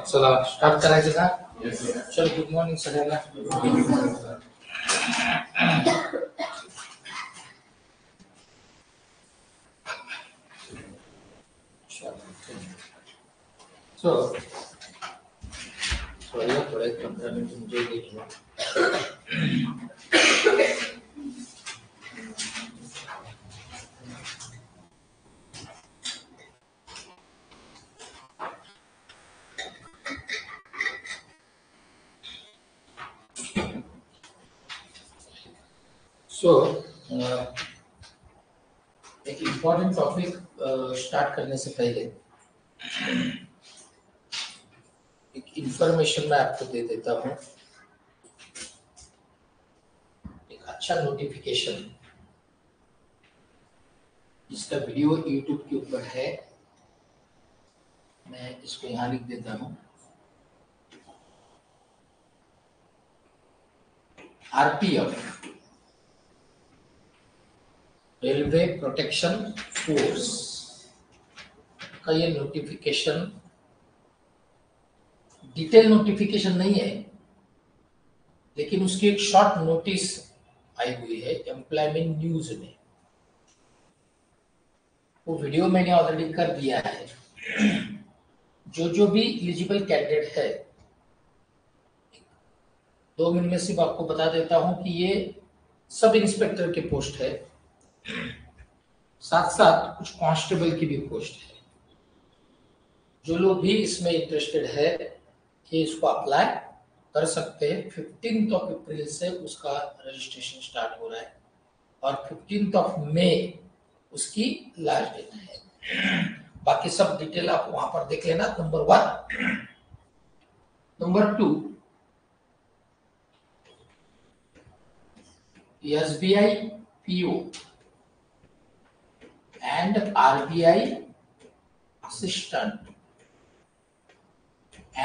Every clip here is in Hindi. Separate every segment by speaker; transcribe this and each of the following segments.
Speaker 1: चला स्टार्ट करायचं का? चलो, गुड मॉर्निंग सगळ्यांना. थोड़े 15 मिनट मुझे देखिए. एक इम्पोर्टेंट टॉपिक स्टार्ट करने से पहले एक इंफॉर्मेशन मैं आपको दे देता हूँ. एक अच्छा नोटिफिकेशन, इसका वीडियो यूट्यूब के ऊपर है, मैं इसको यहाँ लिख देता हूँ. आरपीएफ, रेलवे प्रोटेक्शन फोर्स का ये नोटिफिकेशन डिटेल नोटिफिकेशन नहीं है, लेकिन उसकी एक शॉर्ट नोटिस आई हुई है एम्प्लॉयमेंट न्यूज में. वो वीडियो मैंने ऑलरेडी कर दिया है. जो भी एलिजिबल कैंडिडेट है, 2 मिनट में सिर्फ आपको बता देता हूं कि ये सब इंस्पेक्टर के पोस्ट है, साथ साथ कुछ कांस्टेबल की भी पोस्ट है. जो लोग भी इसमें इंटरेस्टेड है, ये इसको अप्लाई कर सकते हैं. 15 अप्रैल से उसका रजिस्ट्रेशन स्टार्ट हो रहा है और 15 मई उसकी लास्ट डेट है. बाकी सब डिटेल आप वहां पर देख लेना. Number 1. Number 2, SBI PO and RBI assistant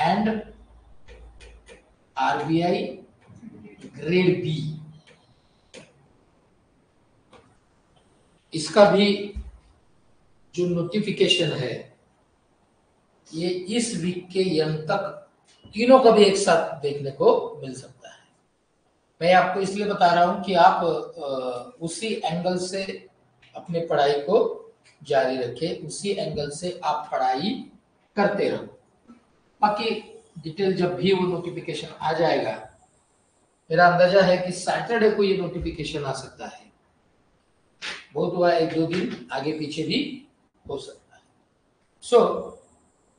Speaker 1: and RBI grade B, इसका भी जो नोटिफिकेशन है ये इस वीक के एंड तक तीनों का भी एक साथ देखने को मिल सकता है. मैं आपको इसलिए बता रहा हूं कि आप उसी एंगल से अपने पढ़ाई को जारी रखें, उसी एंगल से आप पढ़ाई करते रहो. बाकी डिटेल जब भी वो नोटिफिकेशन आ जाएगा, मेरा अंदाजा है कि सैटरडे को ये नोटिफिकेशन आ सकता है. बहुत हुआ 1-2 दिन आगे पीछे भी हो सकता है.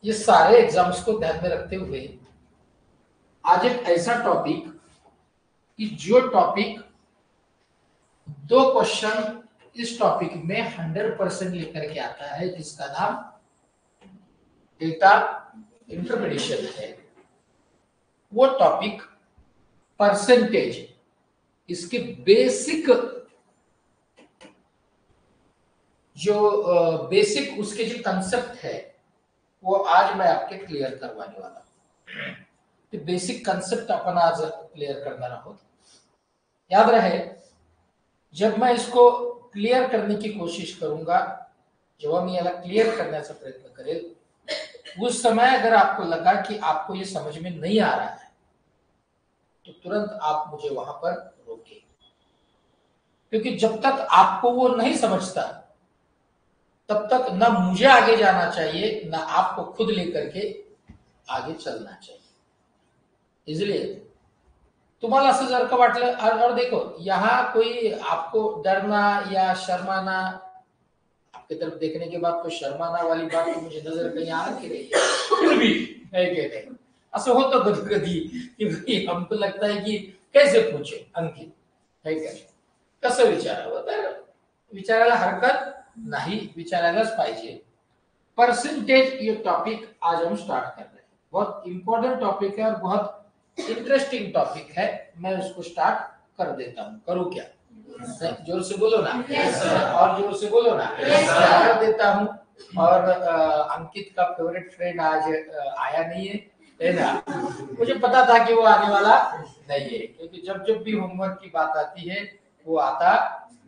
Speaker 1: ये सारे एग्जाम्स को ध्यान में रखते हुए आज एक ऐसा टॉपिक कि जो टॉपिक 2 क्वेश्चन इस टॉपिक में 100% लेकर के आता है, जिसका नाम डेटा इंटरप्रिटेशन है. वो टॉपिक परसेंटेज, इसके बेसिक बेसिक उसके जो कंसेप्ट है वो आज मैं आपके क्लियर करवाने वाला हूं. तो बेसिक कंसेप्ट अपन आज क्लियर करना रहो. याद रहे, जब मैं इसको क्लियर करने की कोशिश करूंगा, जब हम याला क्लियर करने का प्रयत्न करें, उस समय अगर आपको लगा कि आपको ये समझ में नहीं आ रहा है तो तुरंत आप मुझे वहां पर रोकें, क्योंकि जब तक आपको वो नहीं समझता तब तक ना मुझे आगे जाना चाहिए, ना आपको खुद लेकर के आगे चलना चाहिए. इसलिए तुम्हाला असं जर का वाटलं, और देखो यहाँ कोई आपको डरना या शर्माना, आपकी तरफ देखने के बाद कोई शर्माना वाली बात तो मुझे नजर कहीं आ नहीं रही है, फिर भी है कि नहीं, असं होतं कधी कधी की भाई हमको लगता है कि कैसे पूछे अंकित, है का कसं विचारावं, तर विचारायला हरकत नाही, विचारायलाच पाहिजे। परसेंटेज ये टॉपिक आज हम स्टार्ट कर रहे हैं, बहुत इंपॉर्टेंट टॉपिक है और बहुत इंटरेस्टिंग टॉपिक है। मैं उसको स्टार्ट कर देता हूँ, करूँ क्या? जोर से बोलो ना, और जोर से बोलो ना, कर देता हूँ। और अंकित का फेवरेट फ्रेंड आज आया नहीं है ना, मुझे पता था कि वो आने वाला नहीं है, क्योंकि जब जब भी होमवर्क की बात आती है वो आता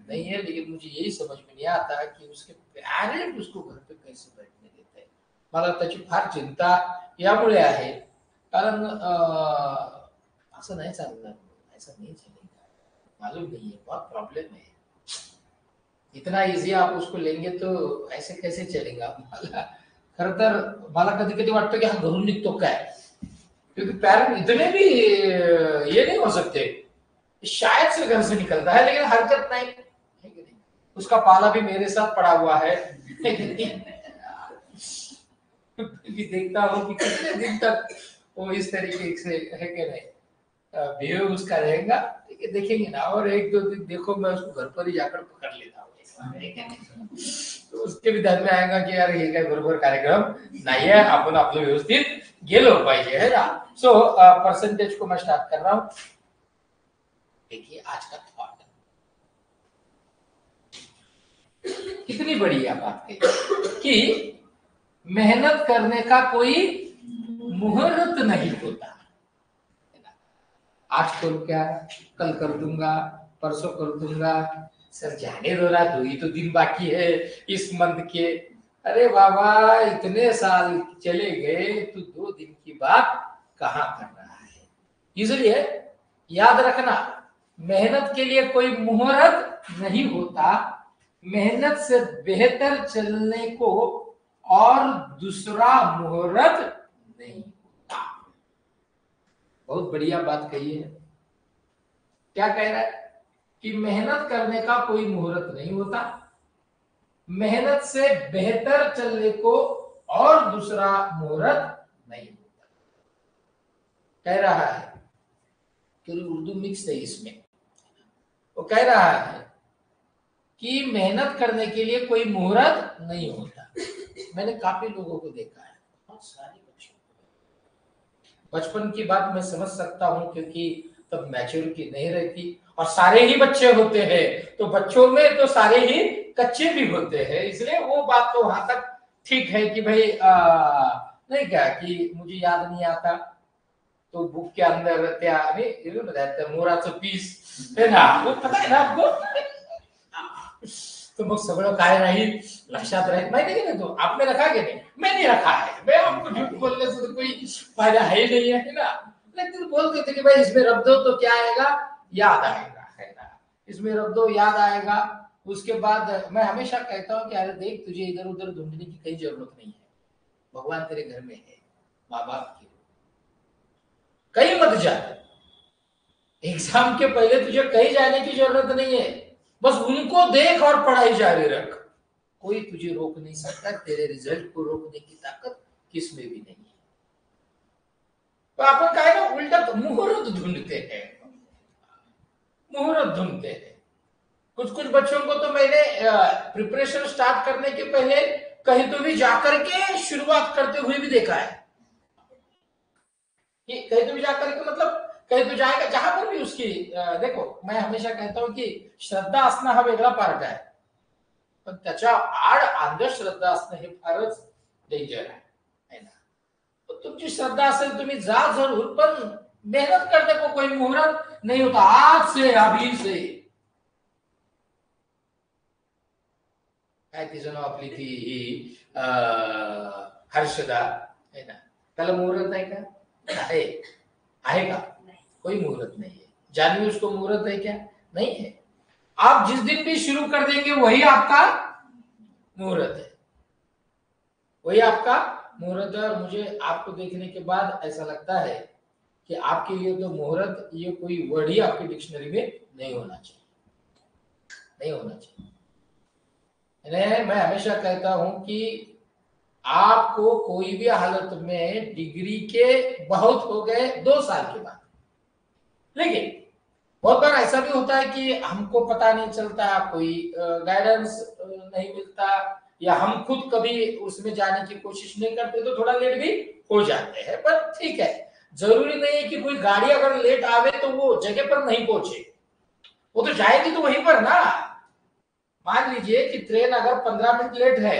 Speaker 1: नहीं है, लेकिन मुझे यही समझ में नहीं आता कि उसके पेरेंट उसको घर पे कैसे बैठने देते हैं। मला त्याची फार चिंता यामुळे आहे, कारण असं नाही चालणार, ऐसा नहीं चलेगा, मालूम नहीं है, बहुत प्रॉब्लम है। इतना इजी आप उसको लेंगे तो ऐसे कैसे चलेगा? मला खर तर मला कधी कधी वाटतं की हा घरून निघतो काय, क्योंकि पेरेंट इतने भी ये नहीं हो सकते, शायद से घर से निकलता है लेकिन हरकत नहीं, है कि नहीं? उसका पाला भी मेरे साथ पड़ा हुआ है कि नहीं? भी देखता हूँ कि कितने दिन तक वो इस तरीके से, है कि नहीं, बिहेव उसका रहेगा, देखेंगे ना, और एक दो दिन देखो मैं उसको घर पर ही जाकर पकड़ लेता हूँ, तो उसके भी ध्यान में आएगा की यार हे काय बरोबर कार्यक्रम नाही आहे, आपण आपलं व्यवस्थित गेलो पाहिजे, है ना। सो परसेंटेज को मैं स्टार्ट कर रहा हूँ। देखिए आज का थॉट कितनी बढ़िया बात कही कि मेहनत करने का कोई मुहूर्त नहीं होता, आज करूं क्या, कल कर दूंगा, परसों कर दूंगा, सर जाने दो ना, 2 ही तो दिन बाकी है इस मंथ के। अरे बाबा इतने साल चले गए, तू 2 दिन की बात कहां कर रहा है? इसलिए याद रखना, मेहनत के लिए कोई मुहूर्त नहीं होता, मेहनत से बेहतर चलने को और दूसरा मुहूर्त नहीं होता। बहुत बढ़िया बात कही है। क्या कह रहा है कि मेहनत करने का कोई मुहूर्त नहीं होता, मेहनत से बेहतर चलने को और दूसरा मुहूर्त नहीं होता। कह रहा है कि उर्दू मिक्स है इसमें, वो कह रहा है कि मेहनत करने के लिए कोई मुहूर्त नहीं होता। मैंने काफी लोगों को देखा है, बहुत सारे बच्चों को, बचपन की बात मैं समझ सकता हूं क्योंकि तब मैच्योरिटी नहीं रहती, और सारे ही बच्चे होते हैं, तो बच्चों में तो सारे ही कच्चे भी होते हैं, इसलिए वो बात तो वहां तक ठीक है कि भाई नहीं क्या कि मुझे याद नहीं आता, तो बुक के अंदर त्या मोराचं पीस है ना, वो पता है ना आपको, तो मग सगळं काय राहील लक्षात राहील, माहिती है ना, तो आपने रखा कि नहीं? मैं नहीं रखा है, मैं आपको झूठ बोलने से तो कोई फायदा है ही नहीं है ना, लेकिन बोलते थे कि भाई इसमें रख दो तो क्या आएगा, याद आएगा, है ना, इसमें रख दो याद आएगा। उसके बाद मैं हमेशा कहता हूँ कि अरे देख तुझे इधर उधर ढूंढने की कोई जरूरत नहीं है, भगवान तेरे घर में है, माँ बाप की कहीं मत जा, एग्जाम के पहले तुझे कहीं जाने की जरूरत नहीं है, बस उनको देख और पढ़ाई जारी रख, कोई तुझे रोक नहीं सकता, तेरे रिजल्ट को रोकने की ताकत किसमें भी नहीं है। तो अपन काय ना उल्टा मुहूर्त ढूंढते हैं, मुहूर्त ढूंढते हैं। कुछ कुछ बच्चों को तो मैंने प्रिपरेशन स्टार्ट करने के पहले कहीं तो भी जाकर के शुरुआत करते हुए भी देखा है, कि कहीं तो भी जाकर के मतलब कहीं तो जाएगा जहां पर भी उसकी देखो मैं हमेशा कहता हूं कि श्रद्धा असणं हा वेगळा पार्ट आहे, पण त्याच्या आड अंधश्रद्धा असणं हे फारच डेंजर आहे ना। तो तुमची श्रद्धा असेल तुम्ही जा जरूर, पण मेहनत करने को कोई मुहूर्त नहीं होता, आज से अभी से। काय तिचं नाव आपली ती हर्षदा है ना, त्याला मुहूर्त आहे का? आहे का? कोई मुहूर्त नहीं है। जानवी उसको मुहूर्त है क्या? नहीं है। आप जिस दिन भी शुरू कर देंगे वही आपका मुहूर्त है, वही आपका मुहूर्त है। और मुझे आपको देखने के बाद ऐसा लगता है कि आपके लिए तो मुहूर्त ये कोई वर्ड ही आपकी डिक्शनरी में नहीं होना चाहिए, नहीं होना चाहिए। मैं हमेशा कहता हूं कि आपको कोई भी हालत में डिग्री के बहुत हो गए 2 साल के बाद, लेकिन बहुत बार ऐसा भी होता है कि हमको पता नहीं चलता, कोई गाइडेंस नहीं मिलता, या हम खुद कभी उसमें जाने की कोशिश नहीं करते तो थोड़ा लेट भी हो जाते हैं। पर ठीक है, जरूरी नहीं है कि कोई गाड़ी अगर लेट आवे तो वो जगह पर नहीं पहुंचे, वो तो जाएगी तो वहीं पर ना। मान लीजिए कि ट्रेन अगर 15 मिनट लेट है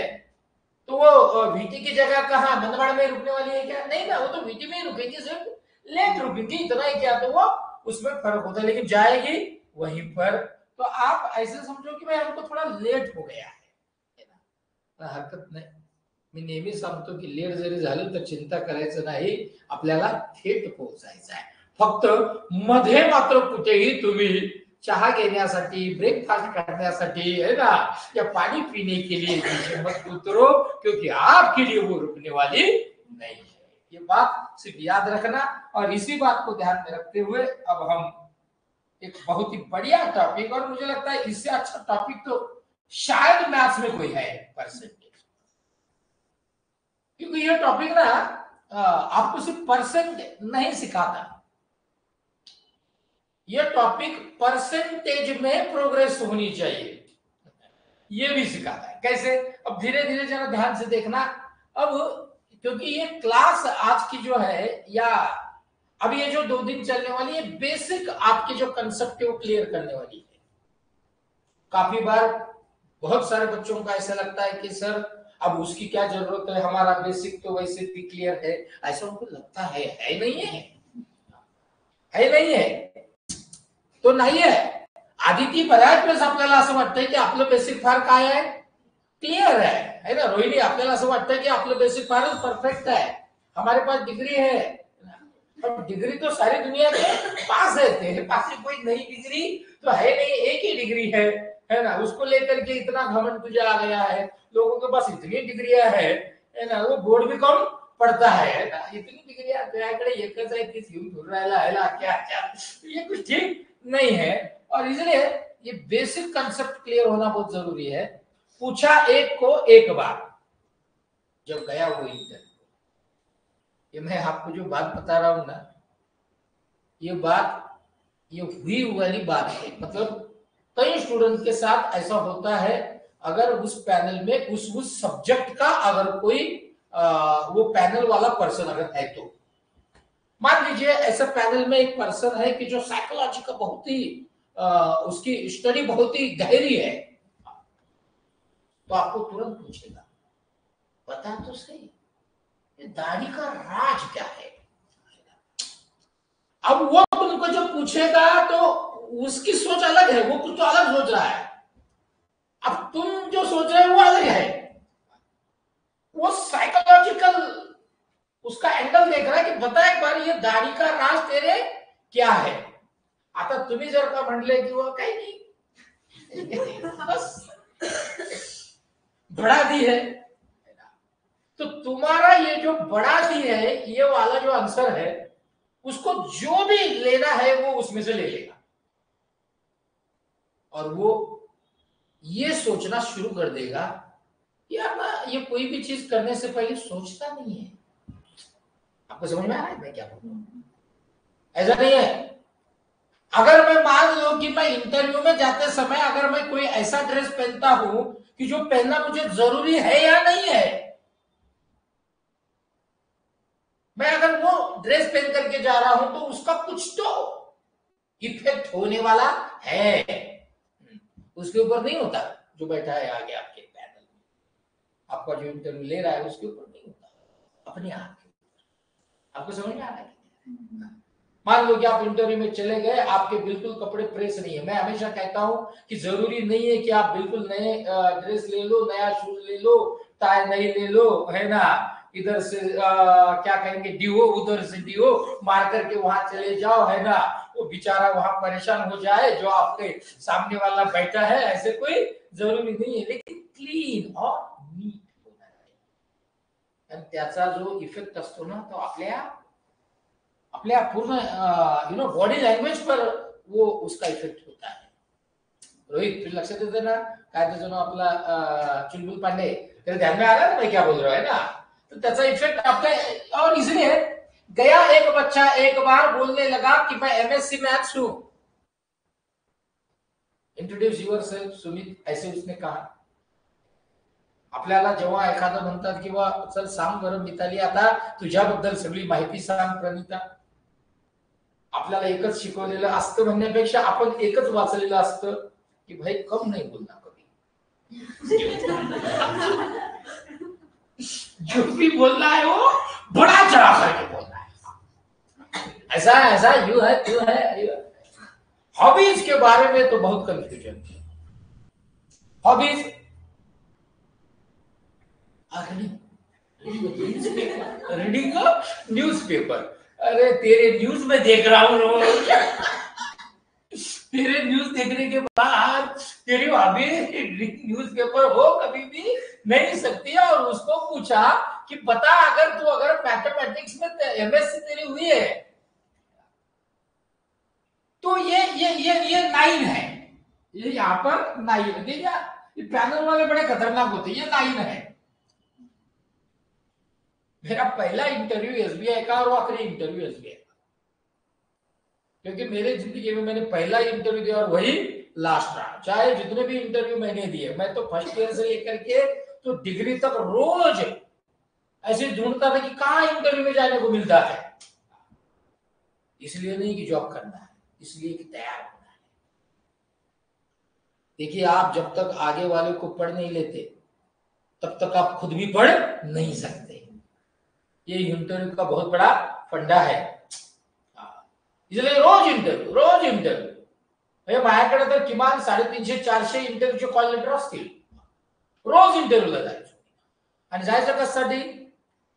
Speaker 1: तो वो वीटी की जगह कहाँ मनमाड़ में रुकने वाली है क्या? नहीं ना, वो तो वीटी में ही रुकेगी, सिर्फ लेट रुकेगी, इतना ही क्या, तो वो उसमें फर्क होता है, लेकिन जाएगी वहीं पर। तो आप ऐसे समझो कि भाई हमको थोडा लेट हो गया है, हरकत नाही। मी नेहमी सांगतो की लेट जरी झालं तर चिंता करायचं नाही, आपल्याला थेट पोहोचायचं आहे। फक्त मध्ये मात्र कुठेही तुम्ही चाह घेण्यासाठी, ब्रेकफास्ट करण्यासाठी, है ना, या पानी पीने के लिए नीचे मत उतरो, क्योंकि आपके लिए वो रुकने वाली नहीं है। ये बात सिर्फ याद रखना। और इसी बात को ध्यान में रखते हुए अब हम एक बहुत ही बढ़िया टॉपिक, और मुझे लगता है इससे अच्छा टॉपिक तो शायद मैथ्स में कोई है, परसेंटेज। क्योंकि ये टॉपिक ना आपको सिर्फ परसेंट नहीं सिखाता, ये टॉपिक परसेंटेज में प्रोग्रेस होनी चाहिए, ये भी सिखाता है। कैसे? अब धीरे धीरे जरा ध्यान से देखना। अब क्योंकि ये क्लास आज की जो है, या अब ये जो 2 दिन चलने वाली है, बेसिक आपके जो कंसेप्ट है वो क्लियर करने वाली है। काफी बार बहुत सारे बच्चों का ऐसा लगता है कि सर अब उसकी क्या जरूरत है, हमारा बेसिक तो वैसे भी क्लियर है, ऐसा उनको लगता है नहीं है, है नहीं है, तो नाही आहे। आदिती बऱ्याच वेळेस आपल्याला असं वाटतंय की आपलं बेसिक फार काय आहे, क्लियर है ना। रोहिणी, आपल्याला असं वाटतंय की आपलं बेसिक फारच परफेक्ट है, हमारे पास डिग्री है। अब डिग्री तो सारी दुनिया के पास है, तेरे पास से कोई नई डिग्री तो है नहीं, एक ही डिग्री है ना। उसको लेकर के इतना घमंड तुझे आ गया है, लोगों के पास इतनी डिग्रियां है ना, वो बोर्ड भी कम पड़ता है ना, इतनी डिग्रियां तुझ्याकडे एकच आहे, तीच घेऊन फिरून राहिला है ना, क्या क्या, ये कुछ ठीक नहीं है। और इसलिए ये बेसिक कंसेप्ट क्लियर होना बहुत जरूरी है। पूछा एक को एक बार, जब गया वो इंटरव्यू, ये मैं आपको जो बात बता रहा हूं ना, ये बात ये हुई वाली बात है। मतलब कई स्टूडेंट के साथ ऐसा होता है, अगर उस पैनल में उस सब्जेक्ट का अगर कोई वो पैनल वाला पर्सन अगर है, तो मान लीजिए ऐसा पैनल में एक पर्सन है कि जो साइकोलॉजी का बहुत ही उसकी स्टडी बहुत ही गहरी है, तो आपको तुरंत पूछेगा बता तो सही, ये दाढ़ी का राज क्या है। अब वो तुमको जो पूछेगा तो उसकी सोच अलग है, वो कुछ तो अलग सोच रहा है, अब तुम जो सोच रहे हो वो अलग है। वो साइकोलॉजिकल उसका एंगल देख रहा है कि बता एक बार ये दाढ़ी का राज तेरे क्या है। आता तुम्ही जर का म्हटले की वो काही नाही, बस बढ़ा दी है, तो तुम्हारा ये जो बढ़ा दी है, ये वाला जो आंसर है, उसको जो भी लेना है वो उसमें से ले लेगा, और वो ये सोचना शुरू कर देगा यार ना, ये कोई भी चीज करने से पहले सोचता नहीं है। आपको समझ में आ रहा है मैं क्या बोल रहा हूं? ऐसा नहीं है। अगर मैं मान लो कि मैं इंटरव्यू में जाते समय अगर मैं कोई ऐसा ड्रेस पहनता हूं कि जो पहनना मुझे जरूरी है या नहीं है, मैं अगर वो ड्रेस पहन करके जा रहा हूं तो उसका कुछ तो इफेक्ट होने वाला है, उसके ऊपर नहीं होता। जो बैठा है आगे आपके पैनल में, आपका जो इंटरव्यू ले रहा है उसके ऊपर नहीं होता, अपने आप के ऊपर। आपको समझ में आ रहा है? मान लो कि आप इंटरव्यू में चले गए, आपके बिल्कुल कपड़े प्रेस नहीं है। मैं हमेशा कहता हूं कि जरूरी नहीं है कि आप बिल्कुल नए ड्रेस ले लो, नया शूज ले लो, टाई नहीं ले लो, है ना, इधर से क्या कहेंगे डीओ, उधर से डीओ मार करके वहां चले जाओ, है ना, वो बेचारा वहां परेशान हो जाए जो आपके सामने वाला बैठा है। ऐसे कोई जरूरी नहीं है, लेकिन क्लीन और नीट होना चाहिए, आणि त्याचा जो इफेक्ट असतो ना, तो आपल्या अपने आप पूर्ण बॉडी लँग्वेज पर वो उसका इफेक्ट होता है. रोहित फिर लक्षात येते ना काय त्याचं नाव आपला चुलबुल पांडे, तेरे ध्यान में आ रहा है ना मैं क्या बोल रहा हूँ, है ना. तो त्याचा इफेक्ट आपल्या और इसलिए गया एक बच्चा एक बार बोलने लगा कि मैं एमएससी मैथ्स हूं. इंट्रोड्यूस युअर सेल्फ सुमित, ऐसे उसने कहा. आपल्याला जेव्हा एखादं म्हणतात किंवा चल सांग बरं मिताली आता तुझ्याबद्दल सगळी माहिती सांग प्रणिता, आपल्याला एकच शिकवलेलं असतं म्हणण्यापेक्षा आपण एकच वाचलेलं असतं कि भाई कम नहीं बोलना कभी. जो भी बोलना है वो बड़ा चढ़ा करके बोलना है. ऐसा ऐसा यू है क्यों है. हॉबीज के बारे में तो बहुत कंफ्यूजन है. Hobbies reading newspaper. अरे तेरे न्यूज में देख रहा हूं रोज. तेरे न्यूज देखने के बाद तेरी हॉबी न्यूज़पेपर हो कभी भी नहीं सकती. और उसको पूछा कि बता अगर मैथमेटिक्स में एमएससी तेरी हुई है तो ये 9 है. ये यहाँ पर 9 है. देखिए ये पैनल वाले बड़े खतरनाक होते हैं. ये 9 है. मेरा पहला इंटरव्यू एसबीआई का और वो आखिरी इंटरव्यू एसबीआई का, क्योंकि मेरे जिंदगी में मैंने पहला इंटरव्यू दिया और वही लास्ट रहा. चाहे जितने भी इंटरव्यू मैंने दिए, मैं तो फर्स्ट ईयर से लेकर के तो डिग्री तक रोज ऐसे ढूंढता था कि कहाँ इंटरव्यू में जाने को मिलता है. इसलिए नहीं कि जॉब करना है, इसलिए कि तैयार होना है. देखिए आप जब तक आगे वाले को पढ़ नहीं लेते तब तक आप खुद भी पढ़ नहीं सकते. ये इंटरव्यू का बहुत बड़ा फंडा है. इसलिए रोज इंटरव्यू माझ्याकडे तर किमान 350-400 इंटरव्ह्यूचे कॉल लेटर असतील. रोज इंटरव्ह्यूला जायचो. आणि जायचं कशासाठी,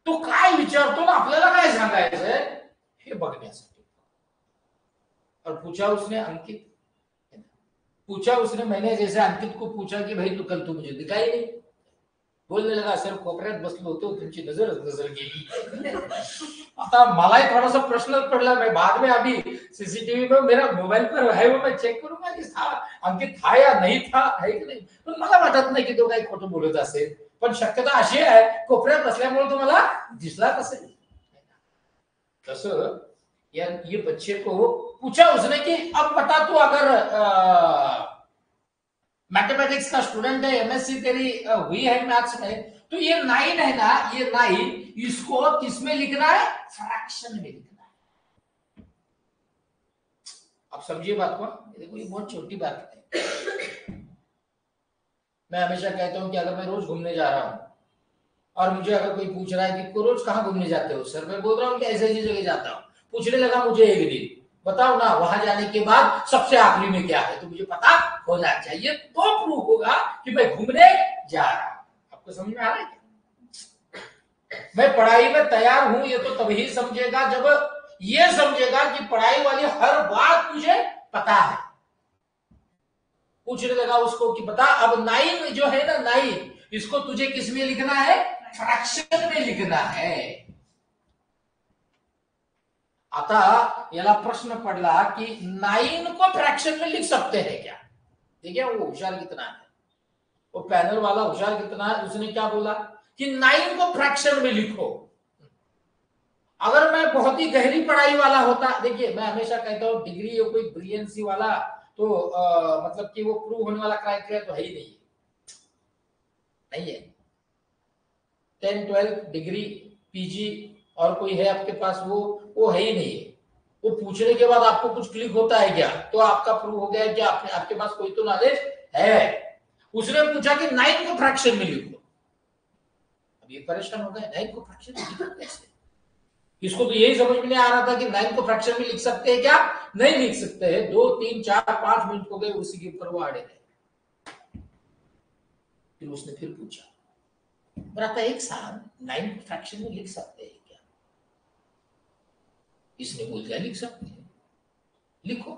Speaker 1: तो काय विचारतो ना आपल्याला काय सांगायचंय हे बघण्यासाठी. और पूछा उसने मैंने जैसे अंकित को पूछा कि भाई कल तू मुझे दिखाई नहीं. बोलने लगा सर कोपऱ्यात बसलो होतो तुमची नजर गेली. आता मलाही थोडासा प्रश्न पडला. मैं बाद में अभी सीसीटीवी में मेरा मोबाइल पर है वो मैं चेक करूंगा की अंकित था या नाही था है की नाही. पण मला वाटत नाही की तो काही खोटं बोलत असेल. पण शक्यता अशी आहे कोपऱ्यात बसल्यामुळे तुम्हाला दिसला असेल. तसं ये बच्चे को पूछा उसने कि अब बता तू अगर मैथमेटिक्स का स्टूडेंट है, एमएससी तेरी हुई है मैथ्स में, तो ये 9 है ना, ये 9 इसको किस में लिखना है, फ्रैक्शन में लिखना है. आप समझिए बात को. देखो ये बहुत छोटी बात है. मैं हमेशा कहता हूं कि अगर मैं रोज घूमने जा रहा हूं और मुझे अगर कोई पूछ रहा है कि रोज कहां घूमने जाते हो सर, मैं बोल रहा हूं कि ऐसी ऐसी जगह जाता हूं. पूछने लगा मुझे एक दिन बताओ ना वहां जाने के बाद सबसे आखिरी में क्या है, तो मुझे पता होना चाहिए, तो प्रूफ होगा कि मैं घूमने जा रहा हूं. आपको समझ में आ रहा है क्या? मैं पढ़ाई में तैयार हूं ये तो तभी समझेगा जब ये समझेगा कि पढ़ाई वाली हर बात मुझे पता है. पूछने लगा उसको कि बता अब 9 जो है ना 9 इसको तुझे किस में लिखना है, फ्रैक्शन में लिखना है. आता याला प्रश्न पड़ला कि 9 को फ्रैक्शन में लिख सकते हैं क्या. देखिए वो होशियार कितना है, वो पैनल वाला होशियार कितना है. उसने क्या बोला कि 9 को फ्रैक्शन में लिखो. अगर मैं बहुत ही गहरी पढ़ाई वाला होता, देखिए मैं हमेशा कहता हूं डिग्री या कोई ब्रिलियंसी वाला तो मतलब कि वो प्रूव होने वाला क्राइटेरिया तो है ही नहीं है. 10, 12 डिग्री पीजी और कोई है आपके पास वो है ही नहीं है. वो पूछने के बाद आपको कुछ क्लिक होता है क्या, तो आपका प्रूव हो गया कि आपके पास कोई तो नॉलेज है. उसने पूछा कि 9 को फ्रैक्शन में लिखो. अब ये परेशान हो गए 9 को फ्रैक्शन में लिखो कैसे. इसको तो यही समझ में नहीं आ रहा था कि 9 को फ्रैक्शन में लिख सकते हैं क्या, नहीं लिख सकते हैं. 2, 3, 4, 5 मिनट हो गए उसी के ऊपर वो अड़े रहे. फिर उसने फिर पूछा पर आता एक साल 9 को फ्रैक्शन में लिख सकते हैं क्या. इसने बोल दिया लिख सकते हैं. लिखो.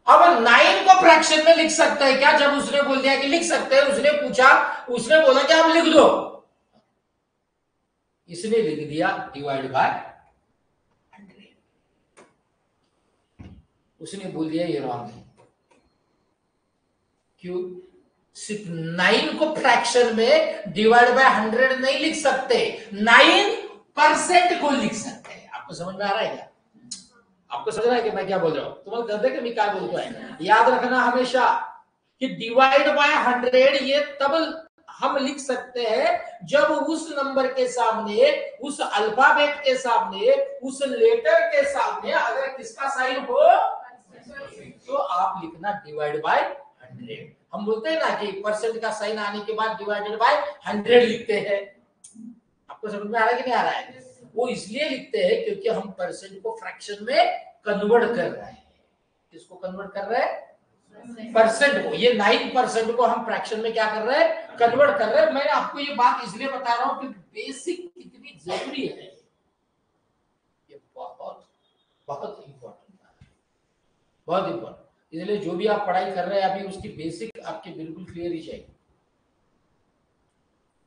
Speaker 1: अब 9 को फ्रैक्शन में लिख सकते हैं क्या, जब उसने बोल दिया कि लिख सकते हैं, उसने पूछा, उसने बोला कि आप लिख दो. इसने लिख दिया डिवाइड बाय 100, उसने बोल दिया ये रॉन्ग है। क्यों? सिर्फ 9 को फ्रैक्शन में डिवाइड बाय 100 नहीं लिख सकते, 9% को लिख सकते हैं। आपको समझ में आ रहा है क्या? आपको समझ रहा है कि मैं क्या बोल रहा हूं? तुम्हें कहते हैं कि मैं क्या बोलता है, याद रखना हमेशा कि डिवाइड बाय 100 ये तब हम लिख सकते हैं जब उस नंबर के सामने, उस अल्फाबेट के सामने, उस लेटर के सामने अगर किसका साइन हो तो आप लिखना डिवाइड बाय 100। हम बोलते हैं ना कि परसेंट का साइन आने के बाद डिवाइडेड बाय 100 लिखते हैं। आपको समझ में आ रहा है कि नहीं आ रहा है? वो इसलिए लिखते हैं क्योंकि हम परसेंट को फ्रैक्शन में कन्वर्ट कर रहे हैं। किसको कन्वर्ट कर रहे हैं? परसेंट को। ये 9% को हम फ्रैक्शन में क्या कर रहे हैं? कन्वर्ट कर रहे हैं। मैं आपको ये बात इसलिए बता रहा हूं कि बेसिक कितनी जरूरी है, ये बहुत बहुत इंपॉर्टेंट है, बहुत इंपॉर्टेंट। इसलिए जो भी आप पढ़ाई कर रहे हैं अभी उसकी बेसिक आपके बिल्कुल क्लियर ही चाहिए,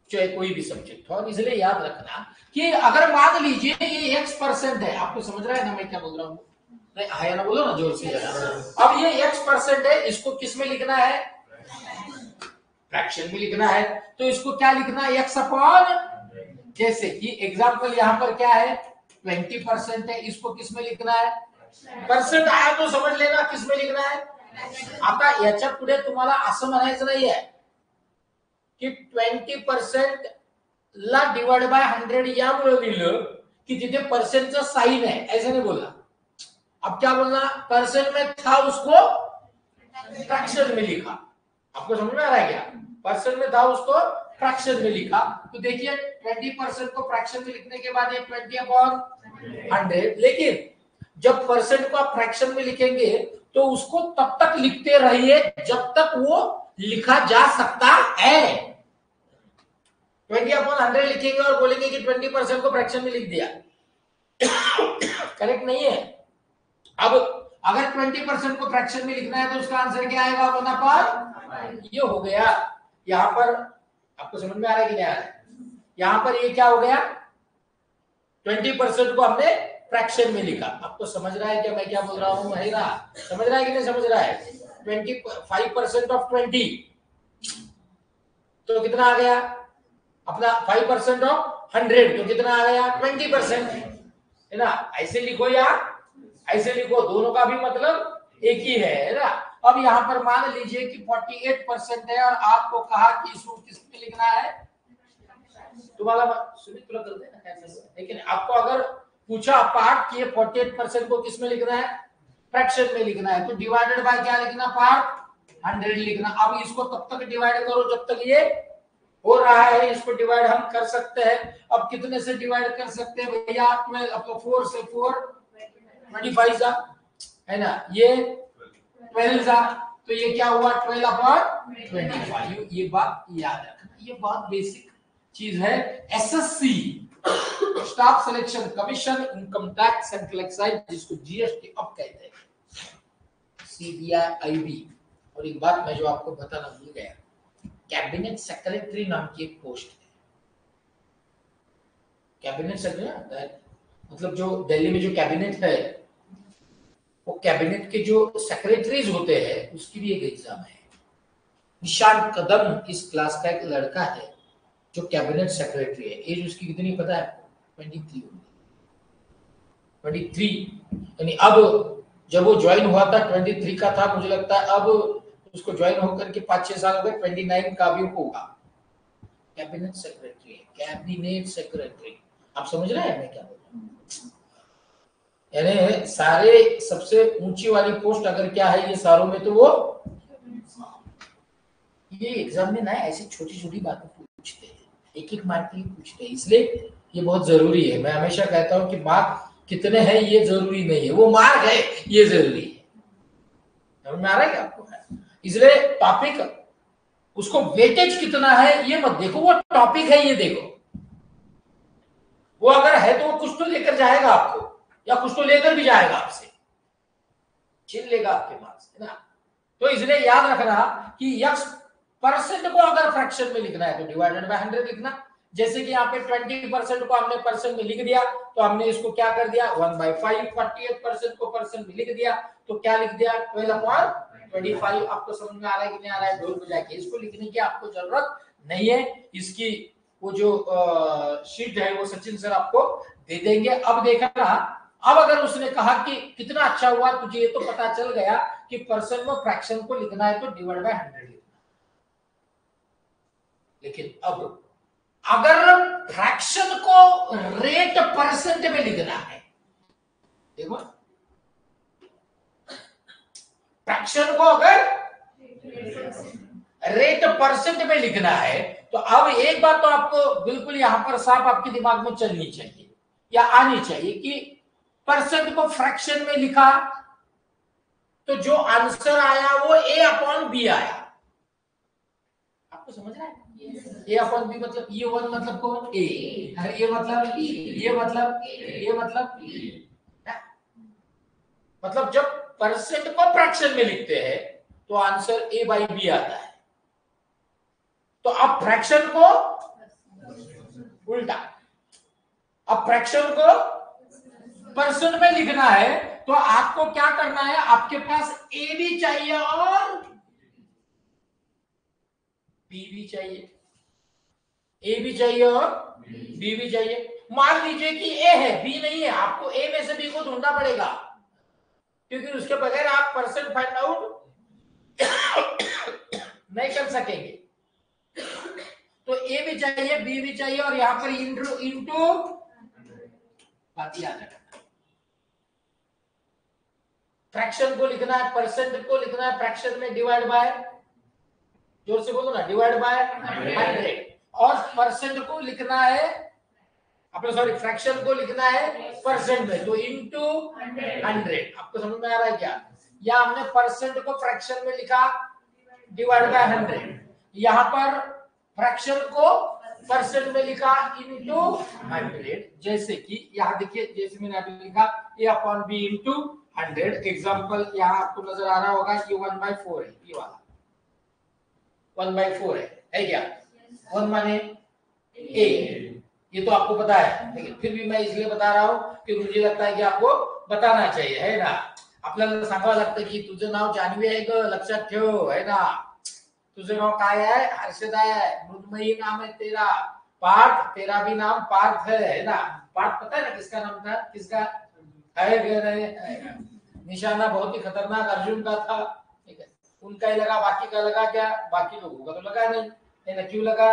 Speaker 1: चाहे कोई भी सब्जेक्ट हो। इसलिए याद रखना कि अगर मान लीजिए ये x% है, आपको समझ रहा है ना मैं क्या बोल रहा हूँ? नहीं है ना, बोलो ना जोर से। अब ये x% है, इसको किस में लिखना है? फ्रैक्शन में लिखना है। तो इसको क्या लिखना है? x अपॉन, जैसे कि एग्जांपल यहां पर क्या है 20% है, इसको किस में लिखना है? पर्सेंट आया तो समझ लेना किस में लिखना है। आता याच्या पुढे तुम्हाला असं म्हणायचं नाहीये की 20% ला डिवाइड बाय 100 यामुळे दिलं की तिथे परसेंटचा साइन है, ऐसा नहीं बोला। अब क्या बोलना? परसेंट में था उसको फ्रैक्शन में लिखा। आपको समझ में आ रहा है क्या? परसेंट में था उसको फ्रैक्शन में लिखा। तो देखिए 20% को फ्रैक्शन में लिखने के बाद ये 20 अपॉन 100, लेकिन जब परसेंट को आप फ्रैक्शन में लिखेंगे तो उसको तब तक लिखते रहिए जब तक वो लिखा जा सकता है। 20 अपॉन 100 लिखेंगे और बोलेंगे कि 20% को फ्रैक्शन में लिख दिया, करेक्ट नहीं है। अब अगर 20% को फ्रैक्शन में लिखना है तो उसका आंसर क्या आएगा? 1 अपॉन, ये हो गया। यहां पर आपको समझ में आ रहा है कि नहीं आ रहा है? यहां पर ये क्या हो गया? 20% को हमने फ्रैक्शन में लिखा। आपको समझ रहा है क्या मैं क्या बोल रहा हूं? है ना? समझ रहा है कि नहीं समझ रहा है? 25% ऑफ 20 तो कितना आ गया अपना? 5% ऑफ 100 तो कितना आ गया? 20%, है ना? ऐसे लिखो या ऐसे लिखो, दोनों का भी मतलब एक ही है ना? अब यहाँ पर मान लीजिए कि 48% है और आपको कहा कि इसको किस में लिखना है? तुम्हारा सुमित तुला करते हैं ना कैसे, लेकिन आपको अगर पूछा पार्ट कि 48% को किस में लिखना है? फ्रैक्शन में लिखना है, तो डिवाइडेड बाय क्या लिखना? पार्ट 100 लिखना। अब इसको तब तक डिवाइड करो जब तक ये हो रहा है। इसको डिवाइड हम कर सकते हैं। अब कितने से डिवाइड कर सकते हैं भैया? 12, अब तो 4 से 4 25 जा, है ना? ये 12 जा, तो ये क्या हुआ? 12 अपॉन 25। ये बात याद रखना, ये बहुत बेसिक चीज है। SSC staff selection commission income tax central excise, जिसको जीएसटी अब कहते हैं, सीबीआईबी। और एक बात मैं जो आपको बताना भूल गया, कैबिनेट सेक्रेटरी नाम की एक पोस्ट है। कैबिनेट सेक्रेटरी मतलब जो दिल्ली में जो कैबिनेट है, वो कैबिनेट के जो सेक्रेटरीज होते हैं उसकी भी एक एग्जाम है। निशान कदम इस क्लास का एक लड़का है जो कैबिनेट सेक्रेटरी है। एज उसकी कितनी पता है आपको? 23 होगी, 23। यानी अब जब वो ज्वाइन हुआ था 23 का था, मुझे लगता है अब उसको ज्वाइन होकर के 5-6 साल हो गए, 29 का भी होगा। कैबिनेट सेक्रेटरी है, कैबिनेट सेक्रेटरी। आप समझ रहे हैं मैं क्या बोल रहा हूँ? यानी सारे सबसे ऊंची वाली पोस्ट अगर क्या है ये सारों में, तो वो ये एग्जाम में ना ऐसी छोटी छोटी बातें पूछते हैं, एक एक मार्क के लिए पूछते हैं, इसलिए ये बहुत जरूरी है। मैं हमेशा कहता हूँ कि मार्क कितने हैं ये जरूरी नहीं है, वो मार्क है ये जरूरी है। समझ में आ रहा है क्या आपको? इसलिए टॉपिक, उसको वेटेज कितना है ये मत देखो, वो टॉपिक है ये देखो। वो अगर है तो वो कुछ तो लेकर जाएगा आपको, या कुछ तो लेकर भी जाएगा आपसे, छीन लेगा आपके पास, है ना? तो इसलिए याद रखना कि x% को अगर फ्रैक्शन में लिखना है तो डिवाइडेड बाय 100 लिखना। जैसे कि यहाँ पे 20% को हमने परसेंट में लिख दिया, तो हमने इसको क्या कर दिया 1/5, 48% को परसेंट में लिख दिया, तो क्या लिख दिया 12/25। आपको समझ में आ रहा है कि नहीं आ रहा है? ढोल बजा के इसको लिखने की आपको जरूरत नहीं है, इसकी वो जो शीट है वो सचिन सर आपको दे देंगे। अब देखना, अब अगर उसने कहा कि कितना अच्छा हुआ, तुझे ये तो पता चल गया कि परसेंट में फ्रैक्शन को लिखना है तो डिवाइड बाय 100 लिखना। लेकिन अब अगर फ्रैक्शन को रेट परसेंट में लिखना है, देखो फ्रैक्शन को अगर रेट परसेंट में लिखना है, तो अब एक बात तो आपको बिल्कुल यहां पर साफ आपके दिमाग में चलनी चाहिए या आनी चाहिए कि परसेंट को फ्रैक्शन में लिखा तो जो आंसर आया वो A/B आया। आपको समझ रहा है? A/B मतलब ये वन मतलब कौन? A। ये मतलब ये मतलब ये मतलब जब परसेंट को फ्रैक्शन में लिखते हैं तो आंसर A/B आता है। तो अब फ्रैक्शन को उल्टा, अब फ्रैक्शन को परसेंट में लिखना है तो आपको क्या करना है, आपके पास ए भी चाहिए और बी भी चाहिए, ए भी चाहिए और बी भी चाहिए। मान लीजिए कि ए है बी नहीं है, आपको ए में से बी को ढूंढना पड़ेगा, क्योंकि उसके बगैर आप परसेंट फाइंड आउट नहीं कर सकेंगे। तो ए भी चाहिए बी भी चाहिए और यहां पर इंटू बात याद रखना, फ्रैक्शन को लिखना है, परसेंट को लिखना है फ्रैक्शन में, डिवाइड बाय, जोर से बोलो ना, डिवाइड बाय 100। और परसेंट को लिखना है, अपने सॉरी फ्रैक्शन को लिखना है परसेंट में, तो इंटू 100। आपको समझ में आ रहा है क्या? या हमने परसेंट को फ्रैक्शन में लिखा डिवाइड बाय 100, यहां पर फ्रैक्शन को परसेंट में लिखा इंटू 100। जैसे कि यहाँ देखिए, जैसे मैंने अभी लिखा A/B इंटू 100। एग्जाम्पल यहाँ आपको नजर आ रहा होगा, ये 1/4 है, ये वाला 1/4 है क्या? 1 माने A, ये तो आपको पता है, लेकिन फिर भी मैं इसलिए बता रहा हूं कि मुझे लगता है कि आपको बताना चाहिए, है ना? आपल्याला सांगावं लागतं की तुझं नाव जान्हवी आहे ग, लक्षात ठेव, है ना? तुझं नाव काय आहे? हर्षद आहे, मृदमयी नाम है तेरा, पार्थ, तेरा भी नाम पार्थ है ना? पार्थ पता है ना किसका नाम था? किसका है? निशाना बहुत ही खतरनाक अर्जुन का था, ठीक है? उनका ही लगा, बाकी का लगा क्या? बाकी लोगों का तो लगा नहीं, है ना? क्यों लगा?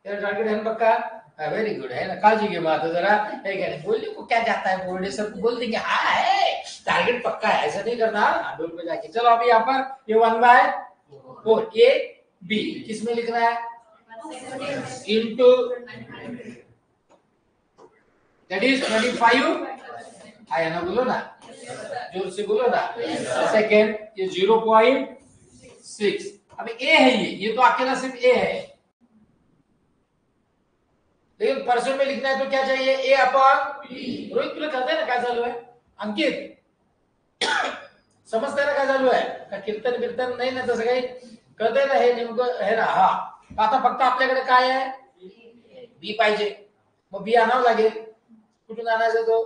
Speaker 1: तेरा टारगेट है ना पक्का? वेरी गुड, है ना? काळजी घे मग आता जरा, है क्या नहीं? बोलने को क्या जाता है, बोर्डे सर बोल देंगे हाँ है, टारगेट पक्का है, ऐसा नहीं करना डोल पे जाके। चलो अभी यहाँ पर ये 1/4 ए बी किस में लिखना है? इंटू, दैट इज 25 आया ना? बोलो ना, जोर से बोलो ना। सेकेंड ये 0.6, अभी ए है, ये तो अकेला सिर्फ ए है, लेकिन परसेंट में लिखना है तो क्या चाहिए? A/B। रोहित तुला कळतंय ना काय चालू आहे? अंकित समजतंय ना काय चालू आहे? का कीर्तन कीर्तन नाही ना, तसं काही कळतंय ना? हे नेमकं है ना? हा, आता फक्त आपल्याकडे काय आहे? बी पाहिजे, मग बी आणावं लागेल। कुठून आणायचं तो?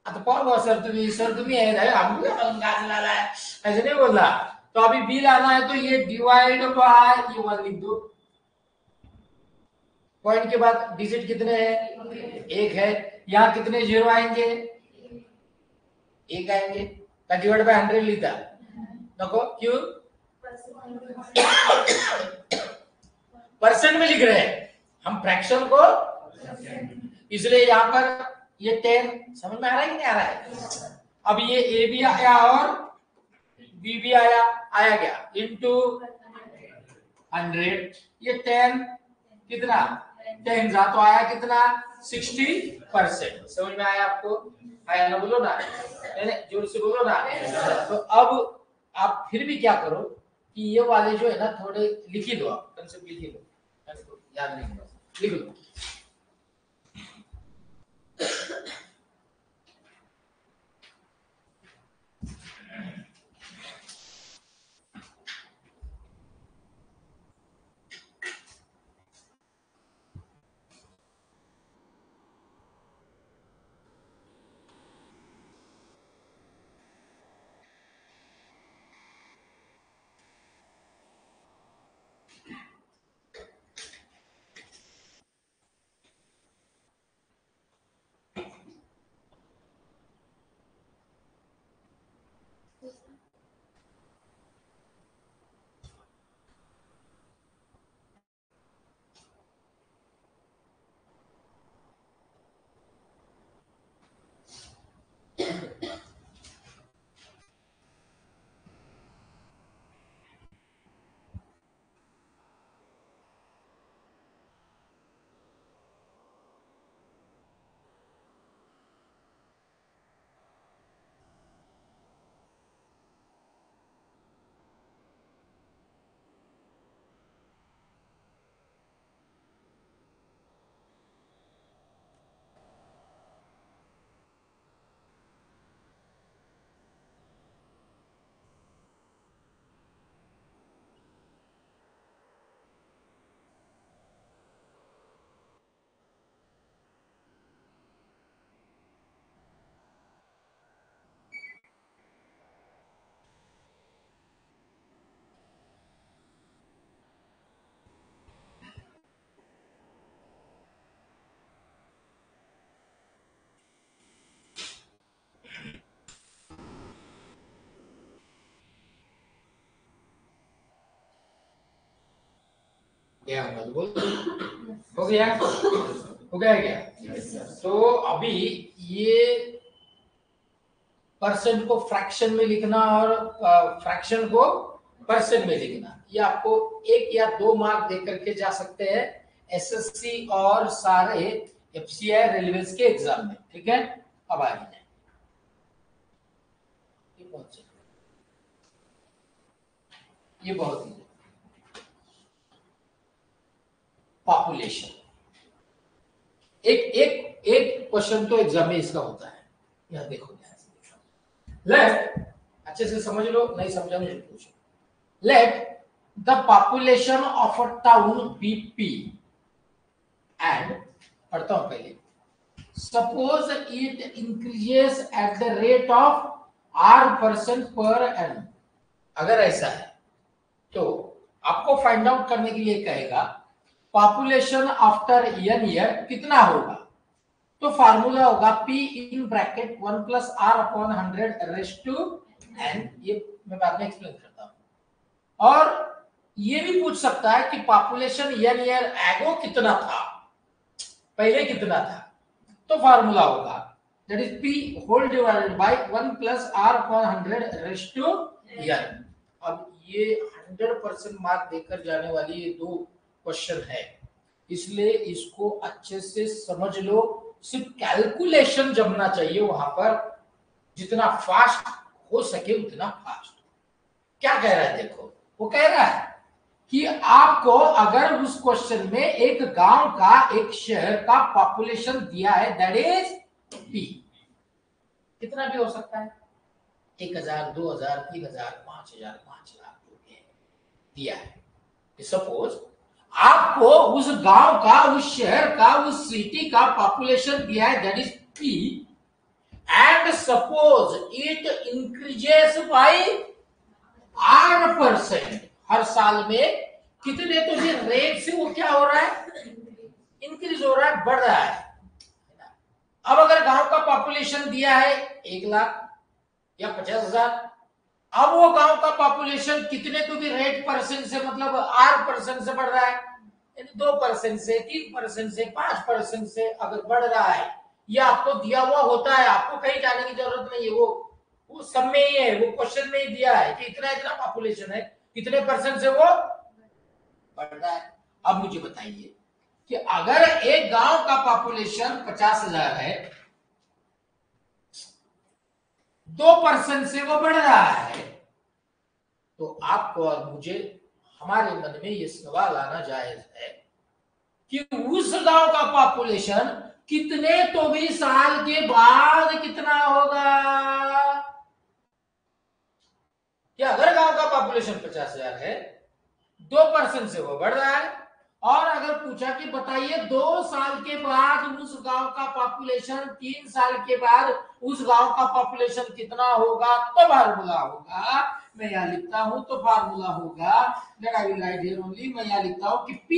Speaker 1: आता कौन हुआ सर? तुम्ही है, हमको क्या मालूम कहाँ से लाना है, ऐसे नहीं बोलना। तो अभी बी लाना है तो ये डिवाइड बाय ये 1 लिख दो, पॉइंट के बाद डिजिट कितने हैं? एक है। यहाँ कितने जीरो आएंगे? एक आएंगे। का डिवाइड बाय 100 लिखा नको, क्यों? परसेंट में लिख रहे हैं हम फ्रैक्शन को, इसलिए यहाँ पर ये 10 समझ में आ रहा है कि नहीं आ रहा है? अब ये ए भी आया और बी भी आया गया इंटू 100, ये 10 कितना 10 जा तो आया कितना 60%। समझ में आया आपको? आया ना? बोलो ना, जोर से बोलो ना। तो अब आप फिर भी क्या करो कि ये वाले जो है ना थोड़े लिख ही लो, आप कंसेप्ट लिख ही लो, याद नहीं होगा, लिख लो। क्या मत बोल, हो गया, हो गया क्या? तो अभी ये परसेंट को फ्रैक्शन में लिखना और फ्रैक्शन को परसेंट में लिखना, ये आपको 1 या 2 मार्क दे करके जा सकते हैं एसएससी और सारे एफसीआई रेलवेज के एग्जाम में, ठीक है। अब आगे जाए, ये बहुत ही पॉपुलेशन, एक एक एक क्वेश्चन तो एग्जाम में इसका होता है। यहां देखो, लेट, अच्छे से समझ लो, नहीं समझा मुझे पूछो। Let the population of a town be P and, पढ़ता हूं पहले, suppose it increases at the rate of R% per n. अगर ऐसा है तो आपको फाइंड आउट करने के लिए कहेगा पॉपुलेशन आफ्टर एन ईयर कितना होगा। तो फार्मूला होगा P in bracket 1 plus R upon 100 raised to n। ये मैं बाद में एक्सप्लेन करता हूं। और ये भी पूछ सकता है कि पॉपुलेशन एन ईयर एगो कितना था, पहले कितना था। तो फार्मूला होगा that is P whole divided by 1 plus R upon 100 raised to n। अब ये 100% मार्क देकर जाने वाली ये 2 क्वेश्चन है, इसलिए इसको अच्छे से समझ लो। सिर्फ कैलकुलेशन जमना चाहिए वहां पर, जितना फास्ट हो सके उतना फास्ट। क्या कह रहा है देखो, वो कह रहा है कि आपको अगर उस क्वेश्चन में एक गांव का, एक शहर का पॉपुलेशन दिया है दैट इज P, कितना भी हो सकता है, 1000, 2000, 3000, 5000, 5 लाख दिया है। सपोज आपको उस गांव का, उस शहर का, उस सिटी का पॉपुलेशन दिया है that is P and suppose it increases by R%। हर साल में कितने तो भी रेट से वो क्या हो रहा है, इंक्रीज हो रहा है, बढ़ रहा है। अब अगर गांव का पॉपुलेशन दिया है 1 लाख या 50,000, अब वो गांव का पॉपुलेशन कितने तो भी रेट परसेंट से, मतलब R% से बढ़ रहा है, 2% से, 3% से, 5% से अगर बढ़ रहा है, ये आपको दिया हुआ होता है, आपको कहीं जाने की जरूरत नहीं है, वो सब में ही है, वो क्वेश्चन में ही दिया है कि इतना इतना पॉपुलेशन है, कितने परसेंट से वो बढ़ रहा है। अब मुझे बताइए कि अगर एक गांव का पॉपुलेशन 50,000 है, 2% से वो बढ़ रहा है, तो आपको और मुझे, हमारे मन में ये सवाल आना जायज है कि उस गांव का पॉपुलेशन कितने तो भी साल के बाद कितना होगा। कि अगर गांव का पॉपुलेशन 50,000 है, 2% से वो बढ़ रहा है, और अगर पूछा कि बताइए 2 साल के बाद उस गांव का पॉपुलेशन, 3 साल के बाद उस गांव का पॉपुलेशन कितना होगा, तो फार्मूला होगा, मैं यहां लिखता हूं, तो फार्मूला होगा that I will write here only, मैं यहां लिखता हूं कि P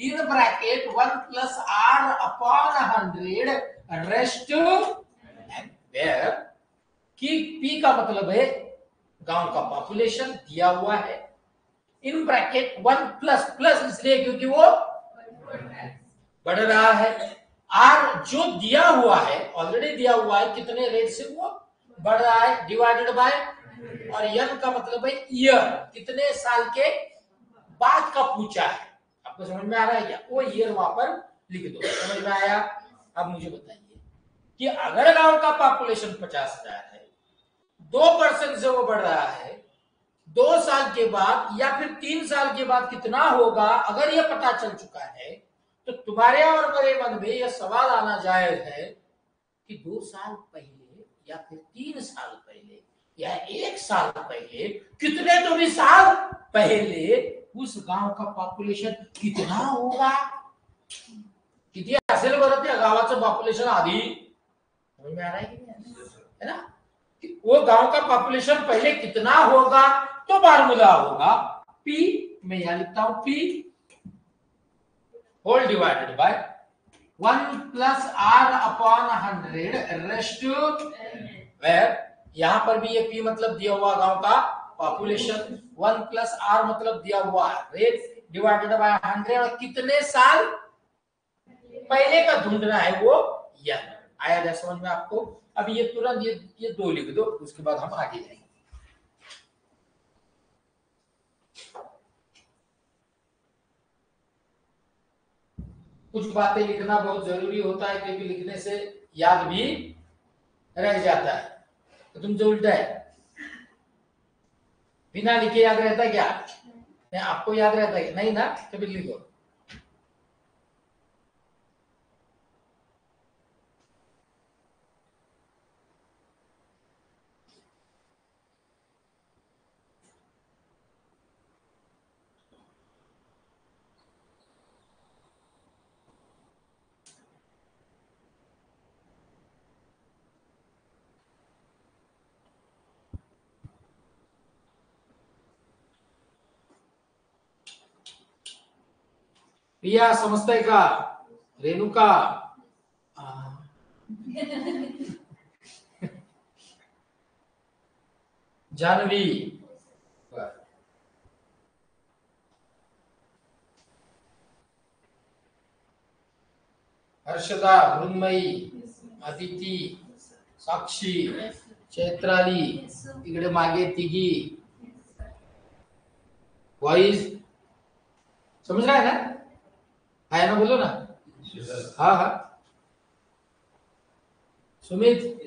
Speaker 1: in bracket 1 plus R upon 100 raised where, कि P का मतलब है गांव का पॉपुलेशन दिया हुआ है, इन ब्रैकेट 1 प्लस, प्लस इसलिए क्योंकि वो बढ़ रहा है, R जो दिया हुआ है, ऑलरेडी दिया हुआ है, कितने रेट से वो बढ़ रहा है, डिवाइडेड बाय, और n का मतलब है ईयर, कितने साल के बाद का पूछा है। आपको समझ में आ रहा है क्या, वो ईयर वहां पर लिख दो, समझ में आया। अब मुझे बताइए कि अगर गांव का पॉपुलेशन 50,000 है, 2% से वो बढ़ रहा है, 2 साल के बाद या फिर 3 साल के बाद कितना होगा, अगर ये पता चल चुका है, तो तुम्हारे और मेरे मन में यह सवाल आना जायज है कि 2 साल पहले या फिर 3 साल पहले या 1 साल पहले, कितने तो भी साल पहले उस गांव का पॉपुलेशन कितना होगा। किती असेल बरं त्या गावाचं पॉप्युलेशन आधी, समझ में आ रहा है ना, वो गांव का पॉपुलेशन पहले कितना होगा, तो फार्मूला होगा P, मैं यहां लिखता हूं P whole divided by 1 plus R upon 100 raised to where, यहां पर भी ये P मतलब दिया हुआ गांव का पॉपुलेशन, 1 प्लस R मतलब दिया हुआ रेट, डिवाइडेड बाय 100 और कितने साल पहले का ढूंढना है वो यह आया था समझ में आपको। अभी ये तुरंत ये 2 लिख दो, उसके बाद हम आगे जाएंगे। कुछ बातें लिखना बहुत जरूरी होता है क्योंकि लिखने से याद भी रह जाता है। तो तुम जो उल्टा है, बिना लिखे याद रहता है क्या? नहीं, आपको याद रहता है नहीं ना, कभी लिखो। प्रिया समझते का, रेणुका जानवी, हर्षदा, मृन्मयी, अदिती, साक्षी, चैत्राली, इकडे मागे तिघी, वॉइस समझ रहा है ना? है ना, बोलो ना। हाँ हाँ, सुमित,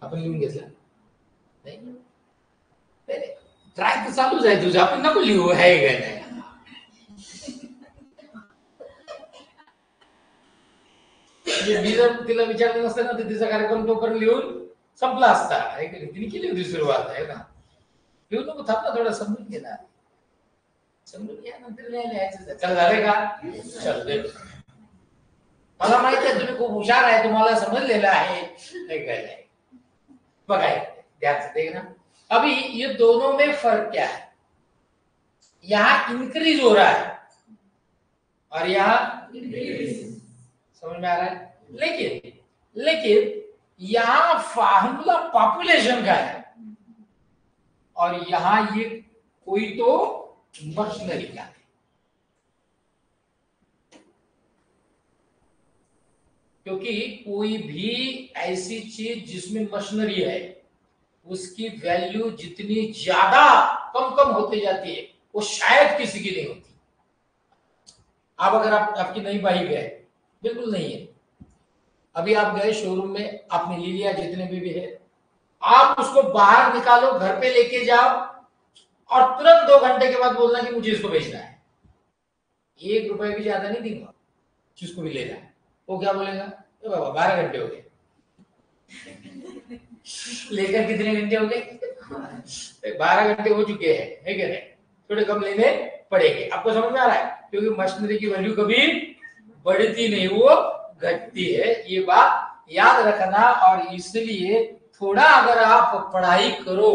Speaker 1: आपण लिहून घेतलं नाही? ट्राय तर चालूच आहे तुझं, आपण नको लिहू आहे का नाही? मी जर तिला विचारलं नसतं ना तर तिचा कार्यक्रम तोपर्यंत लिहून संपला असता आहे की नाही? तिने केली होती सुरुवात आहे ना. लिहू नको, थांब ना, थोडं समजून घे ना, समजून घ्या नंतर लिहायचं. चल झालंय का? चल दे. मला माहिती आहे तुम्ही खूप हुशार आहे, तुम्हाला समजलेलं आहे बघाए ध्यान से देखना। अभी ये दोनों में फर्क क्या है? यहाँ इंक्रीज हो रहा है और यहाँ समझ में आ रहा है? लेकिन यहाँ फार्मूला पॉपुलेशन का है और यहाँ ये कोई तो मशीनरी का है। क्योंकि कोई भी ऐसी चीज जिसमें मशीनरी है उसकी वैल्यू जितनी ज्यादा कम कम होती जाती है वो शायद किसी की नहीं होती। अब अगर आपकी नई बाइक है, बिल्कुल नहीं है, अभी आप गए शोरूम में, आपने ले लिया जितने भी है, आप उसको बाहर निकालो, घर पे लेके जाओ और तुरंत 2 घंटे के बाद बोलना कि मुझे इसको बेचना है, 1 रुपए भी ज्यादा नहीं दूंगा, जिसको भी लेना है। वो क्या बोलेगा? तो बाबा 12 घंटे हो गए। लेकर कितने घंटे हो गए? 12 घंटे हो चुके हैं, है क्या नहीं? थोड़े कम लेने पड़ेंगे। आपको समझ में आ रहा है? क्योंकि मशीनरी की वैल्यू कभी बढ़ती नहीं, वो घटती है, ये बात याद रखना। और इसलिए थोड़ा अगर आप पढ़ाई करो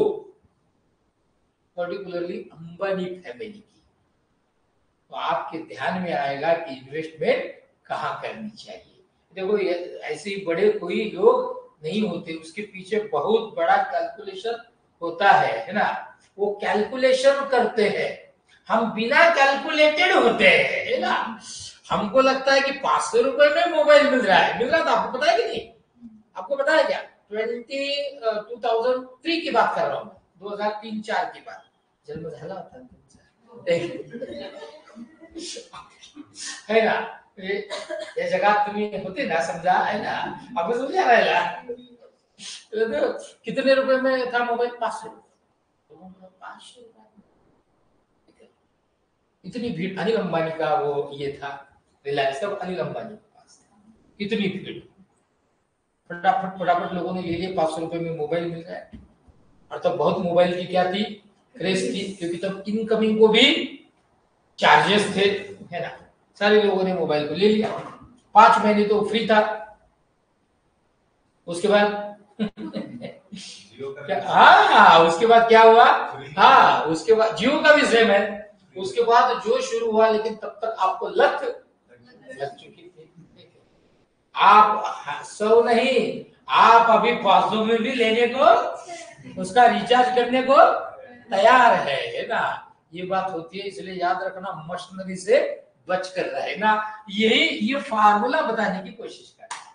Speaker 1: पर्टिकुलरली अंबानी फैमिली की, तो आपके ध्यान में आएगा कि इन्वेस्टमेंट कहाँ करनी चाहिए। देखो ऐसे बड़े कोई लोग नहीं होते, उसके पीछे बहुत बड़ा कैलकुलेशन होता है ना? वो कैलकुलेशन करते हैं, हम बिना कैलकुलेटेड होते हैं, है ना? हमको लगता है कि 500 रुपए में मोबाइल मिल रहा है, था आपको पता है कि नहीं? आपको पता है क्या? 2003 की बात कर रहा हूँ, 2003-4 की बात, जन्म झाला होता है ना? या जगात तुम्ही होते ना, समझा है ना? अब समझा राहिला तो कितने रुपए में था मोबाइल? 500। इतनी भीड़, अनिल अंबानी का वो ये था रिलायंस का, अनिल अंबानी के पास था, इतनी भीड़, फटाफट लोगों ने ले लिए, 500 रुपए में मोबाइल मिल रहा है। और तब बहुत मोबाइल की क्या थी, क्रेज थी, क्योंकि तब इनकमिंग को भी चार्जेस थे, है ना? सारे लोगों ने मोबाइल को ले लिया। 5 महीने तो फ्री था, उसके बाद हाँ उसके बाद क्या हुआ, हाँ उसके बाद जियो का भी सेम है, उसके बाद जो शुरू हुआ लेकिन तब तक आपको लग चुकी थी। आप 100 नहीं, आप अभी 500 में भी लेने को, उसका रिचार्ज करने को तैयार है ना। ये बात होती है, इसलिए याद रखना मशीनरी से बच कर रहे ना। यही ये फार्मूला बताने की कोशिश कर रहा है।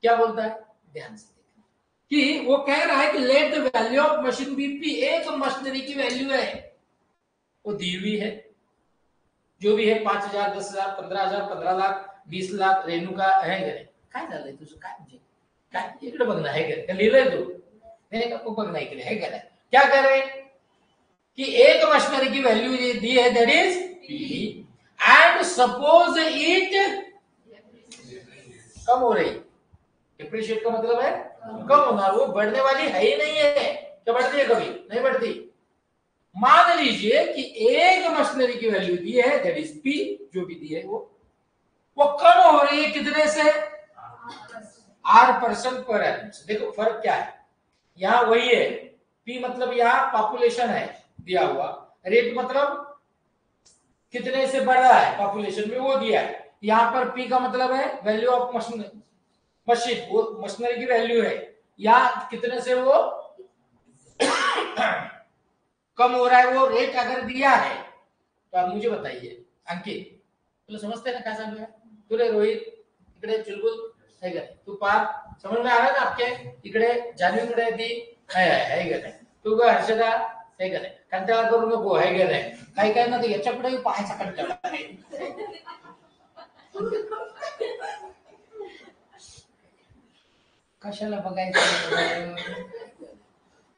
Speaker 1: क्या बोलता है, ध्यान से देखना कि वो कह रहा है कि let the value of machine be P, एक मशीनरी की वैल्यू है वो दी हुई है, जो भी है 5,000, 10,000, 15,000, 15 लाख, 20 लाख, रेणु का है घरे काय झालंय तुझं, काय म्हणजे काय इकडे बघ ना, है घरे का लिहिलंय तू, नहीं का बघ ना इकडे है घरे। क्या कह रहे हैं कि एक मशीनरी की वैल्यू दी है that is P, and suppose it come हो रही, डिप्रिशिएट का मतलब है कम होना, वो बढ़ने वाली है ही नहीं है। क्या बढ़ती है, कभी नहीं बढ़ती। मान लीजिए कि एक मशीनरी की वैल्यू दी है दैट इज पी, जो भी दी है वो कम हो रही है कितने से, R% पर एनम। देखो फर्क क्या है, यहां वही है, पी मतलब यहां पॉपुलेशन है दिया हुआ, रेट मतलब कितने से बढ़ रहा है पॉपुलेशन में, वो दिया है। यहां पर पी का मतलब है वैल्यू ऑफ मशीन, वो मशीनरी की वैल्यू है, या कितने से वो कम हो रहा है, वो रेट अगर दिया है तो आप मुझे बताइए अंकित, तुला समजते ना काय चालू आहे, तुले रोहित इकडे चुलबुल है का, तू पार समझ में आ रहा है ना आपके, इकडे जान्हवीकडे ती है का नाही, तू ग हर्षदा है का नाही, कंटाळा करू नको है का नाही, काही काय ना ते याच्याकडे पाहायचा कंटाळा आहे। कशाला बघायचं,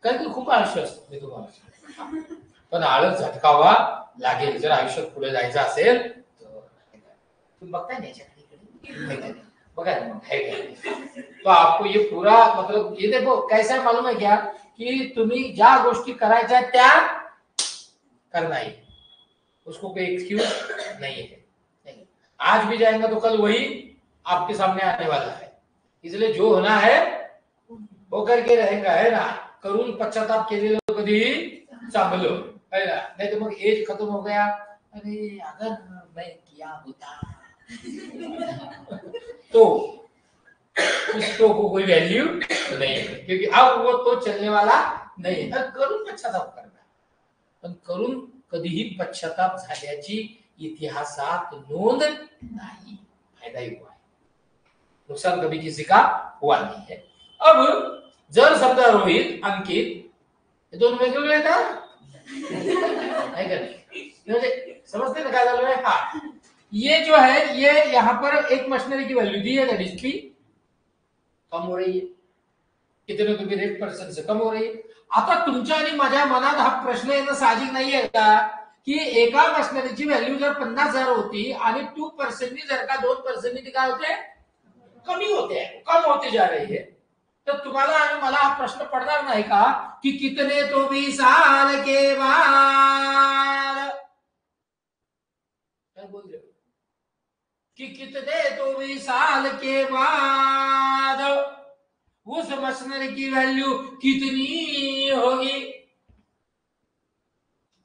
Speaker 1: कारण खूप आयुष्य असतं मी तुम्हाला, पण आळस झटकावा लागेल जर आयुष्यात पुढे जायचं असेल तर। तुम बघताय ना याच्याकडे, बघा मग है क्या, तो आपको ये पूरा मतलब ये देखो कैसा है मालूम है क्या, कि तुम्ही ज्या गोष्टी करायच्या त्या करना ही, उसको कोई एक्सक्यूज नहीं है। नहीं, आज भी जाएंगे तो कल वही आपके सामने आने वाला है, इसलिए जो होना है वो करके रहेगा, है ना। करून पश्चाताप केलेलं कधी चांगलं है ना, नहीं तो मग एज खत्म हो गया, अरे अगर मैं किया होता तो उसको को कोई वैल्यू नहीं है, क्योंकि अब वो तो चलने वाला नहीं है। करून पश्चाताप करणार, पण करून कधीही पश्चाताप झाल्याची इतिहासात नोंद नाही, फायदा ही हुआ है, नुकसान कभी किसी का हुआ नहीं है। अब जर समजा रोहित अंकित हे दोन वेगवेगळे का है का नहीं, म्हणजे समझते ना काय झालं है। हाँ ये जो है ये यहाँ पर एक मशीनरी की वैल्यू दी है दैट इज पी, कम हो रही है, कितने तुम्ही रेट पर्सेंट से कम हो रही है। आता तुमच्या आणि माझ्या मनात हा प्रश्न येणं साहजिक नाहीये का, की एका मशीनरीची व्हॅल्यू जर 50,000 होती आणि 2% जर का 2% काय होते, कमी होते, कम होते जा रही है, तर तुम्हाला आणि मला हा प्रश्न पडणार नाही का कि कितने तो भी साल के बाद, क्या बोल रहे हो, कि कितने तो भी साल के बाद उस मशीनरी की वैल्यू कितनी होगी,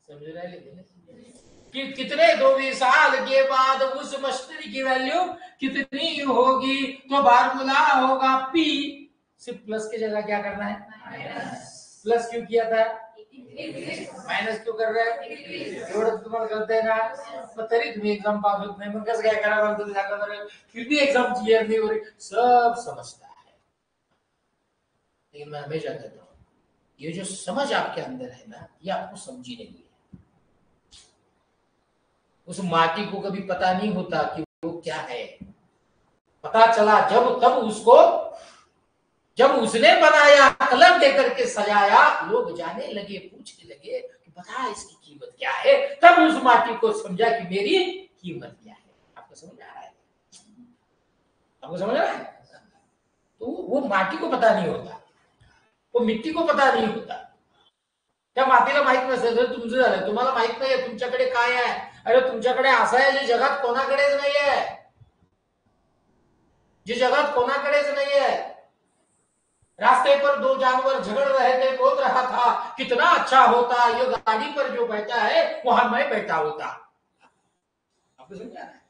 Speaker 1: समझ रहे कि कितने दो भी साल के बाद उस मशीनरी की वैल्यू कितनी होगी, तो फार्मूला होगा पी, सिर्फ प्लस की जगह क्या करना है, प्लस क्यों किया था, मायनस क्यों कर रहे हैं, एवढं तुम्हाला कळतंय ना, पण तरी तुम्ही एग्जाम पास होत नाही, मग कसं काय करावं तुम्ही सांगा, फिर भी एग्जाम क्लियर नहीं हो रही, सब समझता है। लेकिन मैं हमेशा कहता हूँ ये जो समझ आपके अंदर है ना, ये आपको समझी नहीं है। उस माटी को कभी पता नहीं होता कि वो क्या है, पता चला जब उसको जब उसने बनाया, कलम देकर के सजाया, लोग जाने लगे, पूछने लगे कि बता इसकी कीमत क्या है, तब उस माटी को समझा कि मेरी कीमत क्या है। आपको समझ आ रहा है, आपको समझ आ रहा है। तो वो माटी को पता नहीं होता, वो मिट्टी को पता नहीं होता, त्या मातीला माहित नसेल तर तुमचं झालं, तुम्हाला माहित नाहीये तुमच्याकडे काय आहे, अरे तुमच्याकडे असं आहे जे जगात कोणाकडेच नाहीये, जिस जगह कोना करेज नहीं है, रास्ते पर दो जानवर झगड़ रहे थे, बोल रहा था कितना अच्छा होता ये गाड़ी पर जो बैठा है वहां मैं बैठा होता। आपको समझ आ रहा है?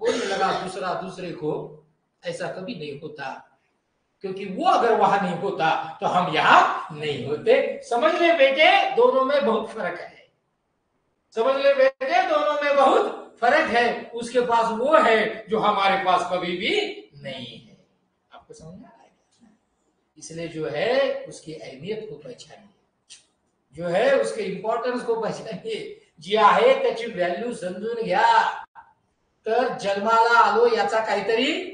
Speaker 1: बोलने लगा दूसरा दूसरे को, ऐसा कभी नहीं होता, क्योंकि वो अगर वहां नहीं होता तो हम यहां नहीं होते। समझ ले बेटे, दोनों में बहुत फर्क है। समझ ले बेटे, दोनों में बहुत फर्क है। उसके पास वो है जो हमारे पास कभी भी नहीं है। आपको समझ आ रहा है? इसलिए जो है उसकी अहमियत को पहचानिए, जो है उसके इंपॉर्टन्स को पहचानिए। जी आहे त्याची व्हॅल्यू समजून घ्या, तर जन्माला आलो याचा काहीतरी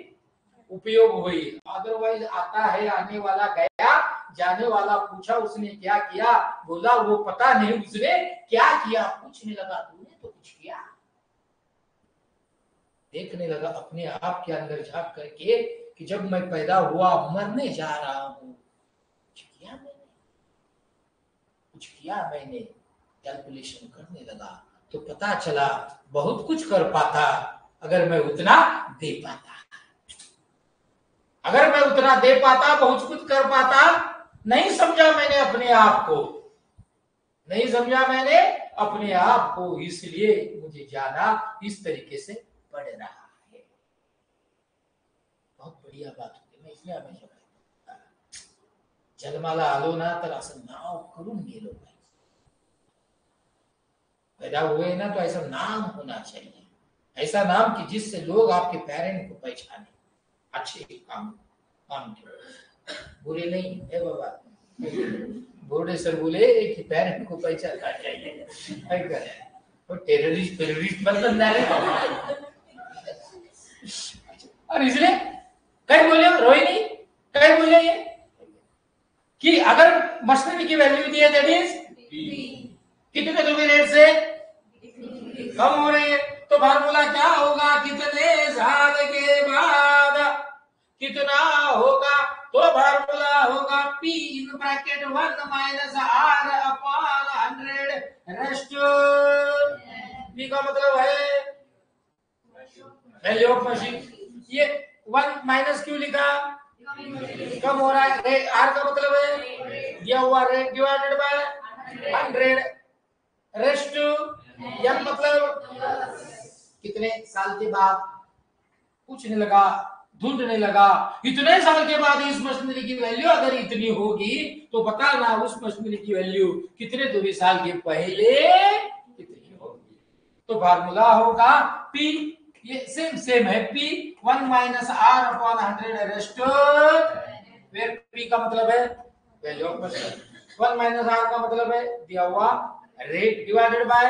Speaker 1: उपयोग होईल। अदरवाइज आता है आने वाला गया, जाने वाला पूछा उसने क्या किया, बोला वो पता नहीं उसने क्या किया। पूछने लगा तूने तो कुछ किया, देखने लगा अपने आप के अंदर झांक करके कि जब मैं पैदा हुआ मरने जा रहा हूं, कुछ किया मैंने, कुछ किया मैंने। कैलकुलेशन करने लगा तो पता चला बहुत कुछ कर पाता अगर मैं उतना दे पाता, अगर मैं उतना दे पाता, बहुत कुछ कर पाता। नहीं समझा मैंने अपने आप को, नहीं समझा मैंने अपने आप को, इसलिए मुझे जाना इस तरीके से पड़ रहा है। बहुत बढ़िया बात होती, मैं इसलिए हमेशा कहता जन्माला आलो ना तर असं नाव करून गेलो पाहिजे। पैदा हुए ना तो ऐसा नाम होना चाहिए, ऐसा नाम कि जिससे लोग आपके पेरेंट को पहचाने, अच्छे काम काम के, बुरे नहीं है बाबा। बोर्डे सर बोले कि पेरेंट को पहचानना चाहिए, तो टेररिस्ट टेररिस्ट मतलब ना रहे। और इसलिए कई बोले रोहिणी, कई बोले ये कि अगर मशीनरी की वैल्यू दी है दैट इज कितने रुपए रेट से कम हो रही है, तो फार्मूला क्या होगा, कितने साल के बाद कितना होगा, तो फार्मूला होगा P in bracket 1 minus R upon 100 rest. P का मतलब है वैल्यू ऑफ मशीन। ये 1 माइनस क्यों लिखा, कम हो रहा है। R का मतलब है दिया हुआ rate divided by 100 rest. M मतलब कितने साल के बाद, पूछने लगा, ढूंढने लगा, इतने साल के बाद इस मशीनरी की वैल्यू अगर इतनी होगी तो बताना उस मशीनरी की वैल्यू कितने दूरी साल के पहले कितनी होगी। तो फार्मूला होगा P, ये सेम सेम है, P 1 minus R upon 100 raised, where P का मतलब है value of machine, 1 minus R का मतलब है दिया हुआ रेट डिवाइडेड बाय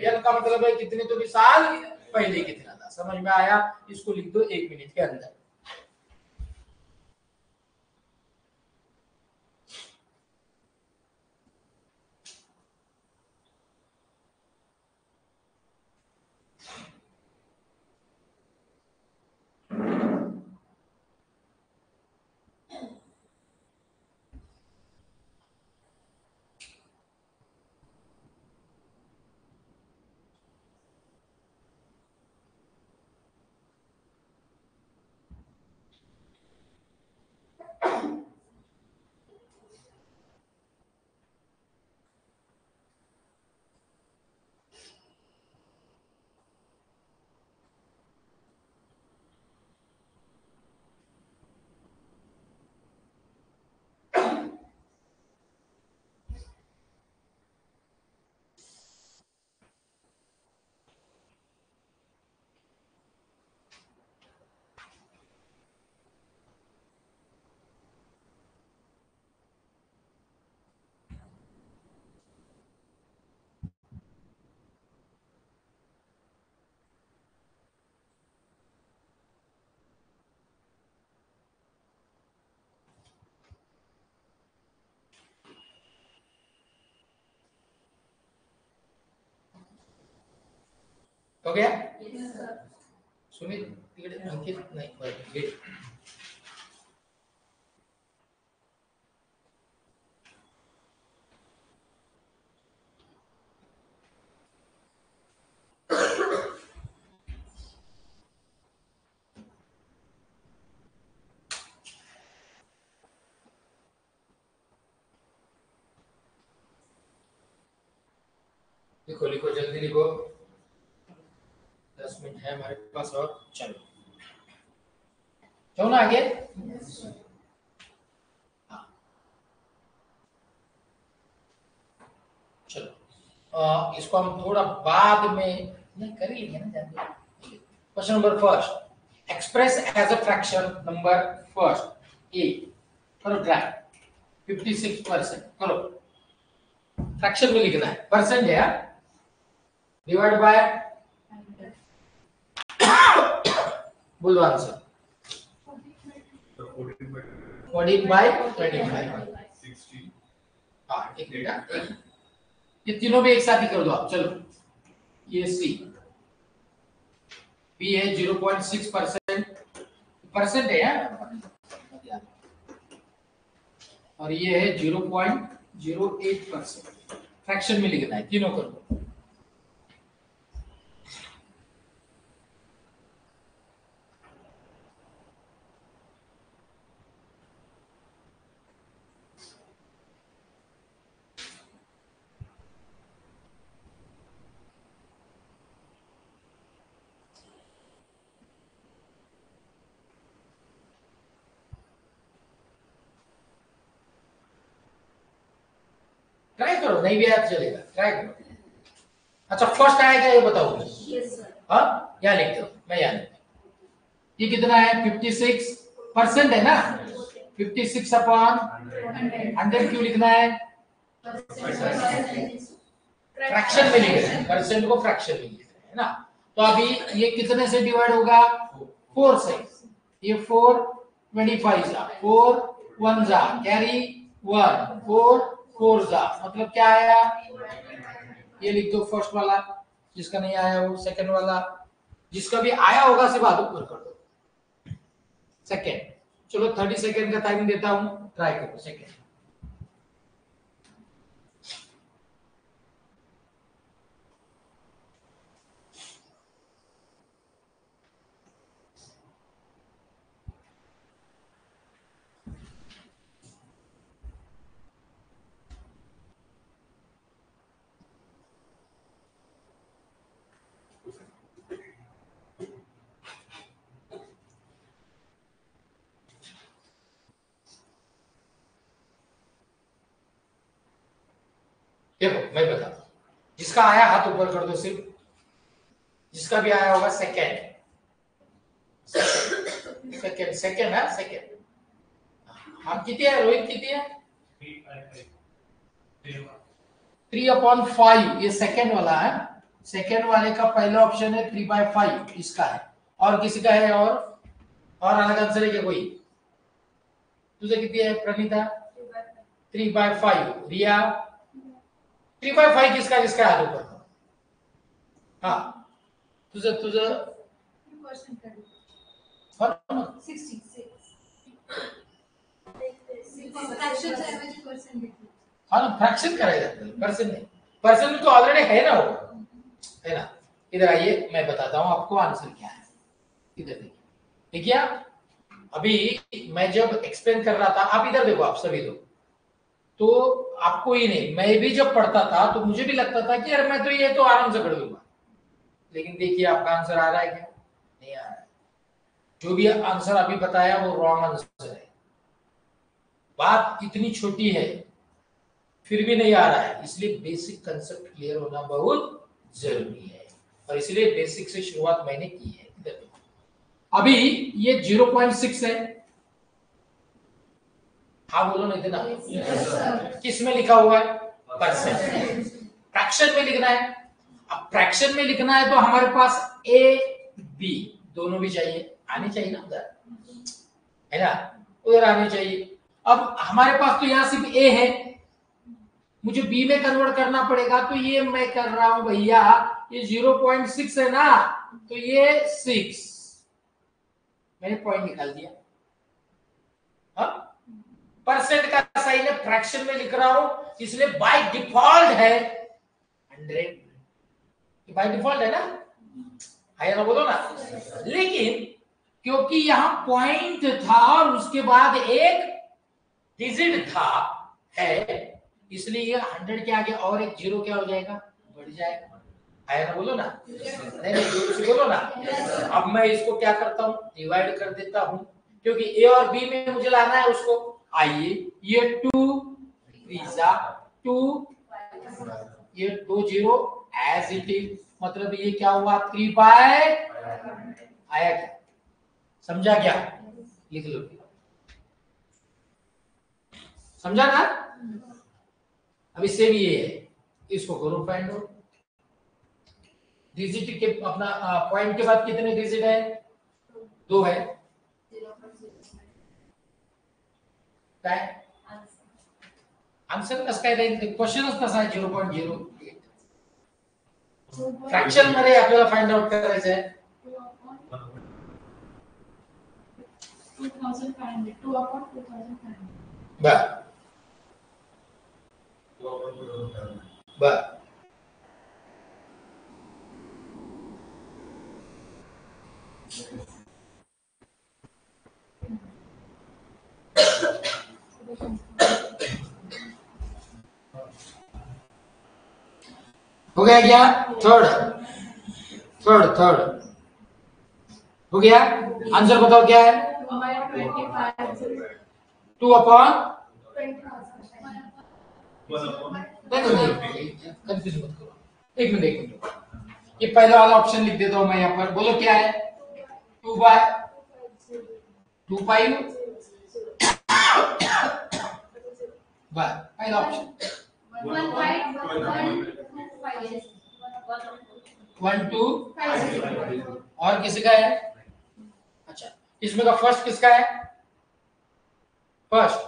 Speaker 1: N का मतलब है कितने दूरी साल पहले कितना था। समझ में आया? इसको लिख दो 1 मिनट के अंदर। हो गया? सुमित तिकडे अंकित नाही, बरं लिखो लिखो जल्दी लिखो, 10 मिनट है हमारे पास और चलो ना आगे। हाँ चलो, इसको हम थोड़ा बाद में नहीं कर ही लेंगे ना। Question number first, express as a fraction number first A, करो ट्राई। 56% करो, फ्रैक्शन में लिखना है, परसेंट है, डिवाइड बाय, बोलो आंसर। 14 बाय 25, 60। हाँ एक मिनट, ये तीनों भी एक साथ ही कर दो आप। चलो ये सी, बी है 0.6%, परसेंट है और ये है 0.08%, फ्रैक्शन में लिखना है, तीनों कर दो। ट्राई करो, नहीं भी आया तो चलेगा, ट्राई करो। अच्छा फर्स्ट आएगा ये बताओ। Yes sir. हाँ यहाँ लिख दो, मैं यहाँ लिख, ये कितना है 56% है ना, 56 अपॉन 100 क्यों लिखना है, फ्रैक्शन में लिख रहे हैं, परसेंट को फ्रैक्शन में लिख रहे हैं ना। तो अभी ये कितने से डिवाइड होगा, 4 से, ये 4 25 जा, 4 1 जा, कैरी 1, 4 4 जा, मतलब क्या आया, ये लिख दो फर्स्ट वाला, जिसका नहीं आया वो सेकंड वाला, जिसका भी आया होगा सिर्फ हाथ ऊपर कर दो। सेकंड, चलो 30 सेकंड का टाइम देता हूं, ट्राई करो सेकंड। देखो मैं बताता हूं, जिसका आया हाथ ऊपर कर दो सिर्फ, जिसका भी आया होगा सेकंड सेकंड सेकंड है, सेकंड। हाँ कितनी है रोहित, कितनी है, 3/5, ये सेकंड वाला है, सेकंड वाले का पहला ऑप्शन है 3/5 इसका है, और किसी का है और अलग आंसर है क्या कोई, तुझे कितनी है प्रणीता, 3/5, रिया 3/5 किसका, किसका हाथ ऊपर, हाँ तुझे तुझे हाँ ना, फ्रैक्शन कराया जाता है, परसेंट नहीं, परसेंट तो ऑलरेडी है ना वो, है ना। इधर आइए मैं बताता हूँ आपको आंसर क्या है, इधर देखिए, देखिए अभी मैं जब एक्सप्लेन कर रहा था, आप इधर देखो आप सभी लोग, तो आपको ही नहीं, मैं भी जब पढ़ता था तो मुझे भी लगता था कि यार मैं तो ये तो आराम से पढ़ लूंगा, लेकिन देखिए आपका आंसर आ रहा है क्या, नहीं आ रहा है। जो भी आंसर अभी बताया वो रॉन्ग आंसर है, बात इतनी छोटी है फिर भी नहीं आ रहा है, इसलिए बेसिक कंसेप्ट क्लियर होना बहुत जरूरी है, और इसलिए बेसिक से शुरुआत मैंने की है। अभी ये 0.6 है, हाँ बोलो नहीं देना, किस में लिखा हुआ है, परसेंट, फ्रैक्शन में लिखना है। अब फ्रैक्शन में लिखना है तो हमारे पास ए बी दोनों भी चाहिए, आनी चाहिए ना उधर, है ना, उधर आनी चाहिए। अब हमारे पास तो यहां सिर्फ ए है, मुझे बी में कन्वर्ट करना पड़ेगा, तो ये मैं कर रहा हूं भैया, ये 0.6 है ना, तो ये 6, मैंने पॉइंट निकाल दिया। परसेंट का साइन है, फ्रैक्शन में लिख रहा हूं, इसलिए बाय डिफॉल्ट है 100, बाय डिफॉल्ट है ना, है ना, बोलो ना। लेकिन क्योंकि यहां पॉइंट था और उसके बाद एक डिजिट था है, इसलिए ये 100 के आगे और एक जीरो क्या हो जाएगा, बढ़ मिट जाएगा। आया ना, बोलो ना। नहीं नहीं, जोर से बोलो ना। अब मैं इसको क्या करता हूँ, डिवाइड कर देता हूँ, क्योंकि ए और बी में मुझे लाना है उसको। आइए, ये 2 3 2, ये 2 0 एज इट इज, मतलब ये क्या हुआ 3 बाय, आया क्या, समझा क्या, लिख लो, समझा ना। अब इससे भी ये है, इसको करो फाइंड आउट। डिजिट के अपना पॉइंट के बाद कितने डिजिट है, 2 है। काय आन्सर कसं काय देईल, क्वेश्चनच तसा आहे 0.08. फ्रॅक्शन मध्ये आपल्याला फाइंड आउट करायचं आहे
Speaker 2: 2500 2/2500.
Speaker 1: बर बर हो गया क्या, थर्ड थर्ड थर्ड हो गया। आंसर बताओ क्या है, 2/20,000। नहीं कंफ्यूज मत करो, एक मिनट एक मिनट, ये पहला वाला ऑप्शन लिख देता हूं मैं यहाँ पर, बोलो क्या है, 2/2 बस पहला ऑप्शन 1 2 और किसी का है, अच्छा इसमें का फर्स्ट किसका है, फर्स्ट,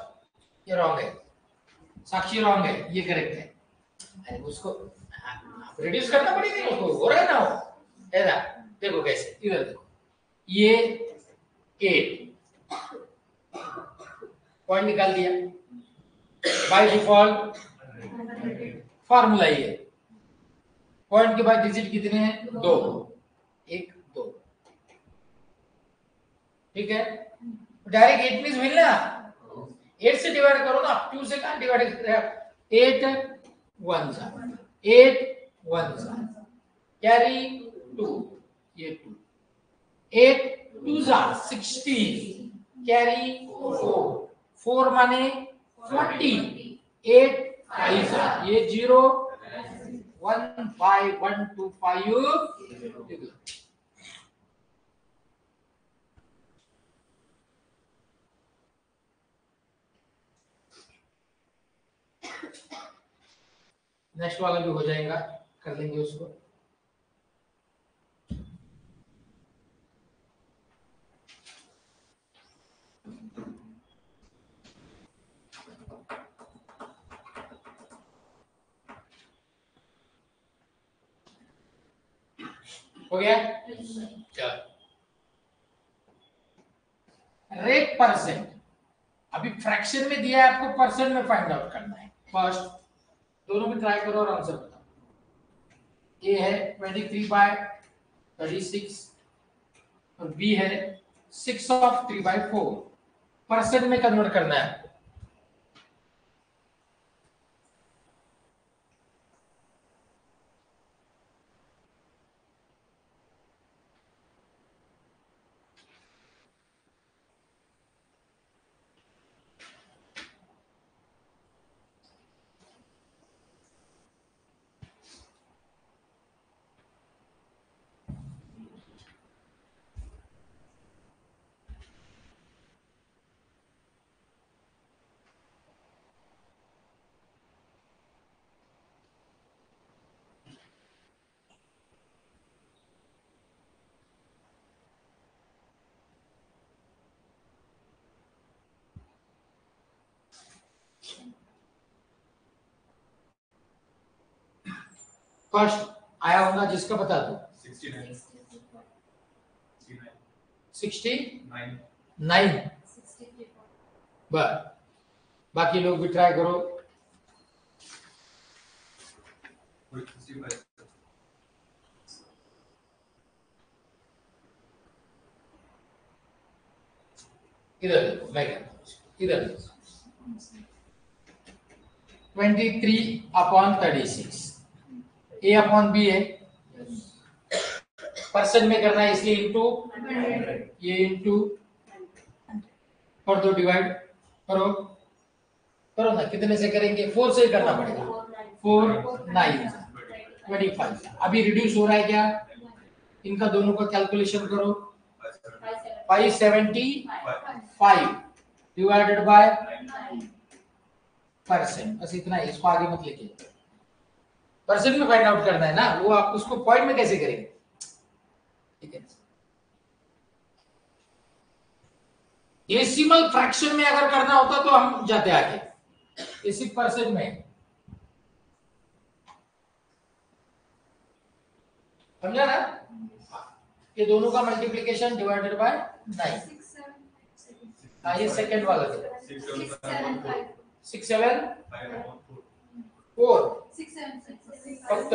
Speaker 1: ये रॉन्ग है, साक्षी रॉन्ग है, ये करेक्ट है। अरे उसको रिड्यूस करना पड़ेगा, उसको हो रहा है ना वो, है ना, देखो कैसे, इधर देखो, ये 8 पॉइंट निकाल दिया बाय डिफॉल्ट, फार्मूला ये, पॉइंट के बाद डिजिट कितने हैं, 2, 1 2, ठीक है, डायरेक्ट 8 मींस मिल ना, 8 से डिवाइड करो ना, 2 से कहां डिवाइड कर रहे हो, 8 1 8 1 कैरी 2, ये 2, 8 2 16 कैरी 4 माने 40, 8 5 ये 0 1 5 1 2 5, नेक्स्ट वाला भी हो जाएगा, कर लेंगे उसको। हो गया, चलो रेट परसेंट, अभी फ्रैक्शन में दिया है आपको, परसेंट में फाइंड आउट करना है। फर्स्ट दोनों में ट्राई करो और आंसर बताओ। ए है 23/36 और बी है 6/3/4, परसेंट में कन्वर्ट करना है। फर्स्ट आया होगा जिसका बता दो, 69 बस, बाकी लोग भी ट्राई करो। इधर देखो, मैं कहता हूँ इधर देखो, 23/36 ए अपॉन बी है, परसेंट में करना है इसलिए इंटू, ये इंटू कर दो, डिवाइड करो, करो ना, कितने से करेंगे, 4 से ही करना पड़ेगा, 4 9 25। अभी रिड्यूस हो रहा है क्या, इनका दोनों का कैलकुलेशन करो, 575 डिवाइडेड बाय परसेंट, बस इतना है, इसको आगे मत लेके, परसेंट में फाइंड आउट करना है ना, वो आप उसको पॉइंट में कैसे करेंगे, ठीक है। डेसिमल फ्रैक्शन में अगर करना होता तो हम जाते आगे, इसी परसेंट में, समझा ना, ये दोनों का मल्टीप्लिकेशन डिवाइडेड बाय 9, हाँ ये सेकंड वाला है, 6 7 4 फक्त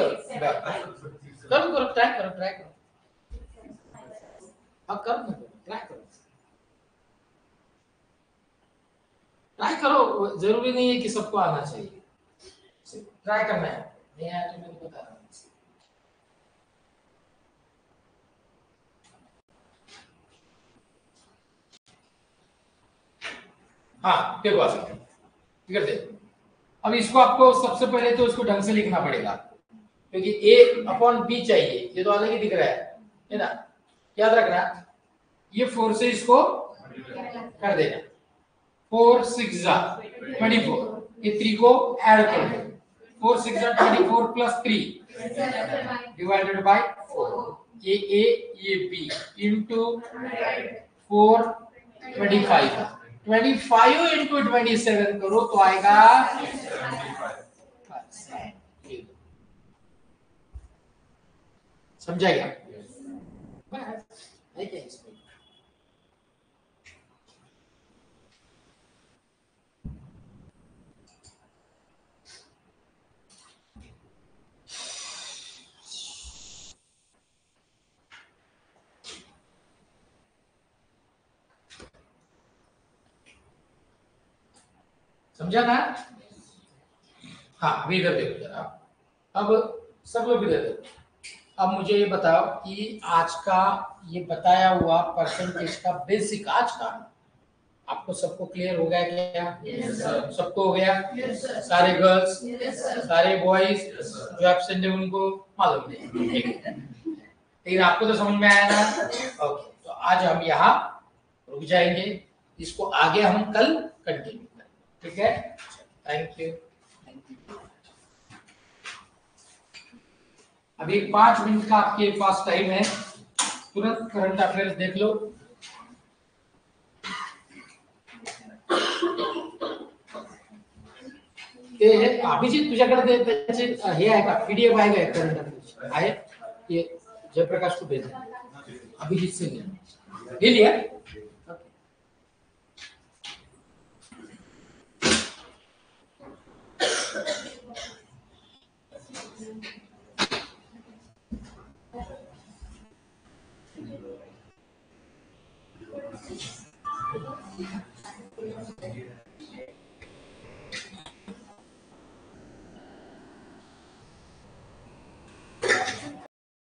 Speaker 1: करो करो, ट्राई करो, ट्राई करो, हाँ करो ना, ट्राई करो, ट्राई करो, जरूरी नहीं है कि सबको आना चाहिए, ट्राई करना है, नहीं आया तो मैं बता रहा हूँ। हाँ देखो आ सकते, करते, अब इसको आपको सबसे पहले तो इसको ढंग से लिखना पड़ेगा, क्योंकि ए अपॉन बी चाहिए, ये तो अलग ही दिख रहा है ना, याद रखना, ये 4 से इसको कर देना, 4 6 24, ये 3 को ऐड कर दो, 4 6 24 प्लस 3 डिवाइडेड बाय 4, ये बी इंटू 4 25 इंटू 27 करो तो आएगा, समझा क्या, है क्या इसमें, समझा ना, हाँ अभी इधर देखो जरा, अब सब लोग इधर देखो, अब मुझे ये बताओ कि आज का ये बताया हुआ परसेंटेज का बेसिक आज का आपको सबको क्लियर हो गया क्या, सबको हो गया, सारे गर्ल्स, सारे बॉयज जो एब्सेंट है उनको मालूम नहीं, लेकिन आपको तो समझ में आया ना, ओके, तो आज हम यहाँ रुक जाएंगे, इसको आगे हम कल कंटिन्यू करें, ठीक है, थैंक यू। अभी 5 मिनट का आपके पास टाइम है, तुरंत करंट अफेयर्स देख लो, अभिजित तुझ्याकडे त्याचे हे आहे का, पीडीएफ आहे का करंट अफेयर्स आहे, ये जयप्रकाश को भेजा, अभिजित से ले लिया।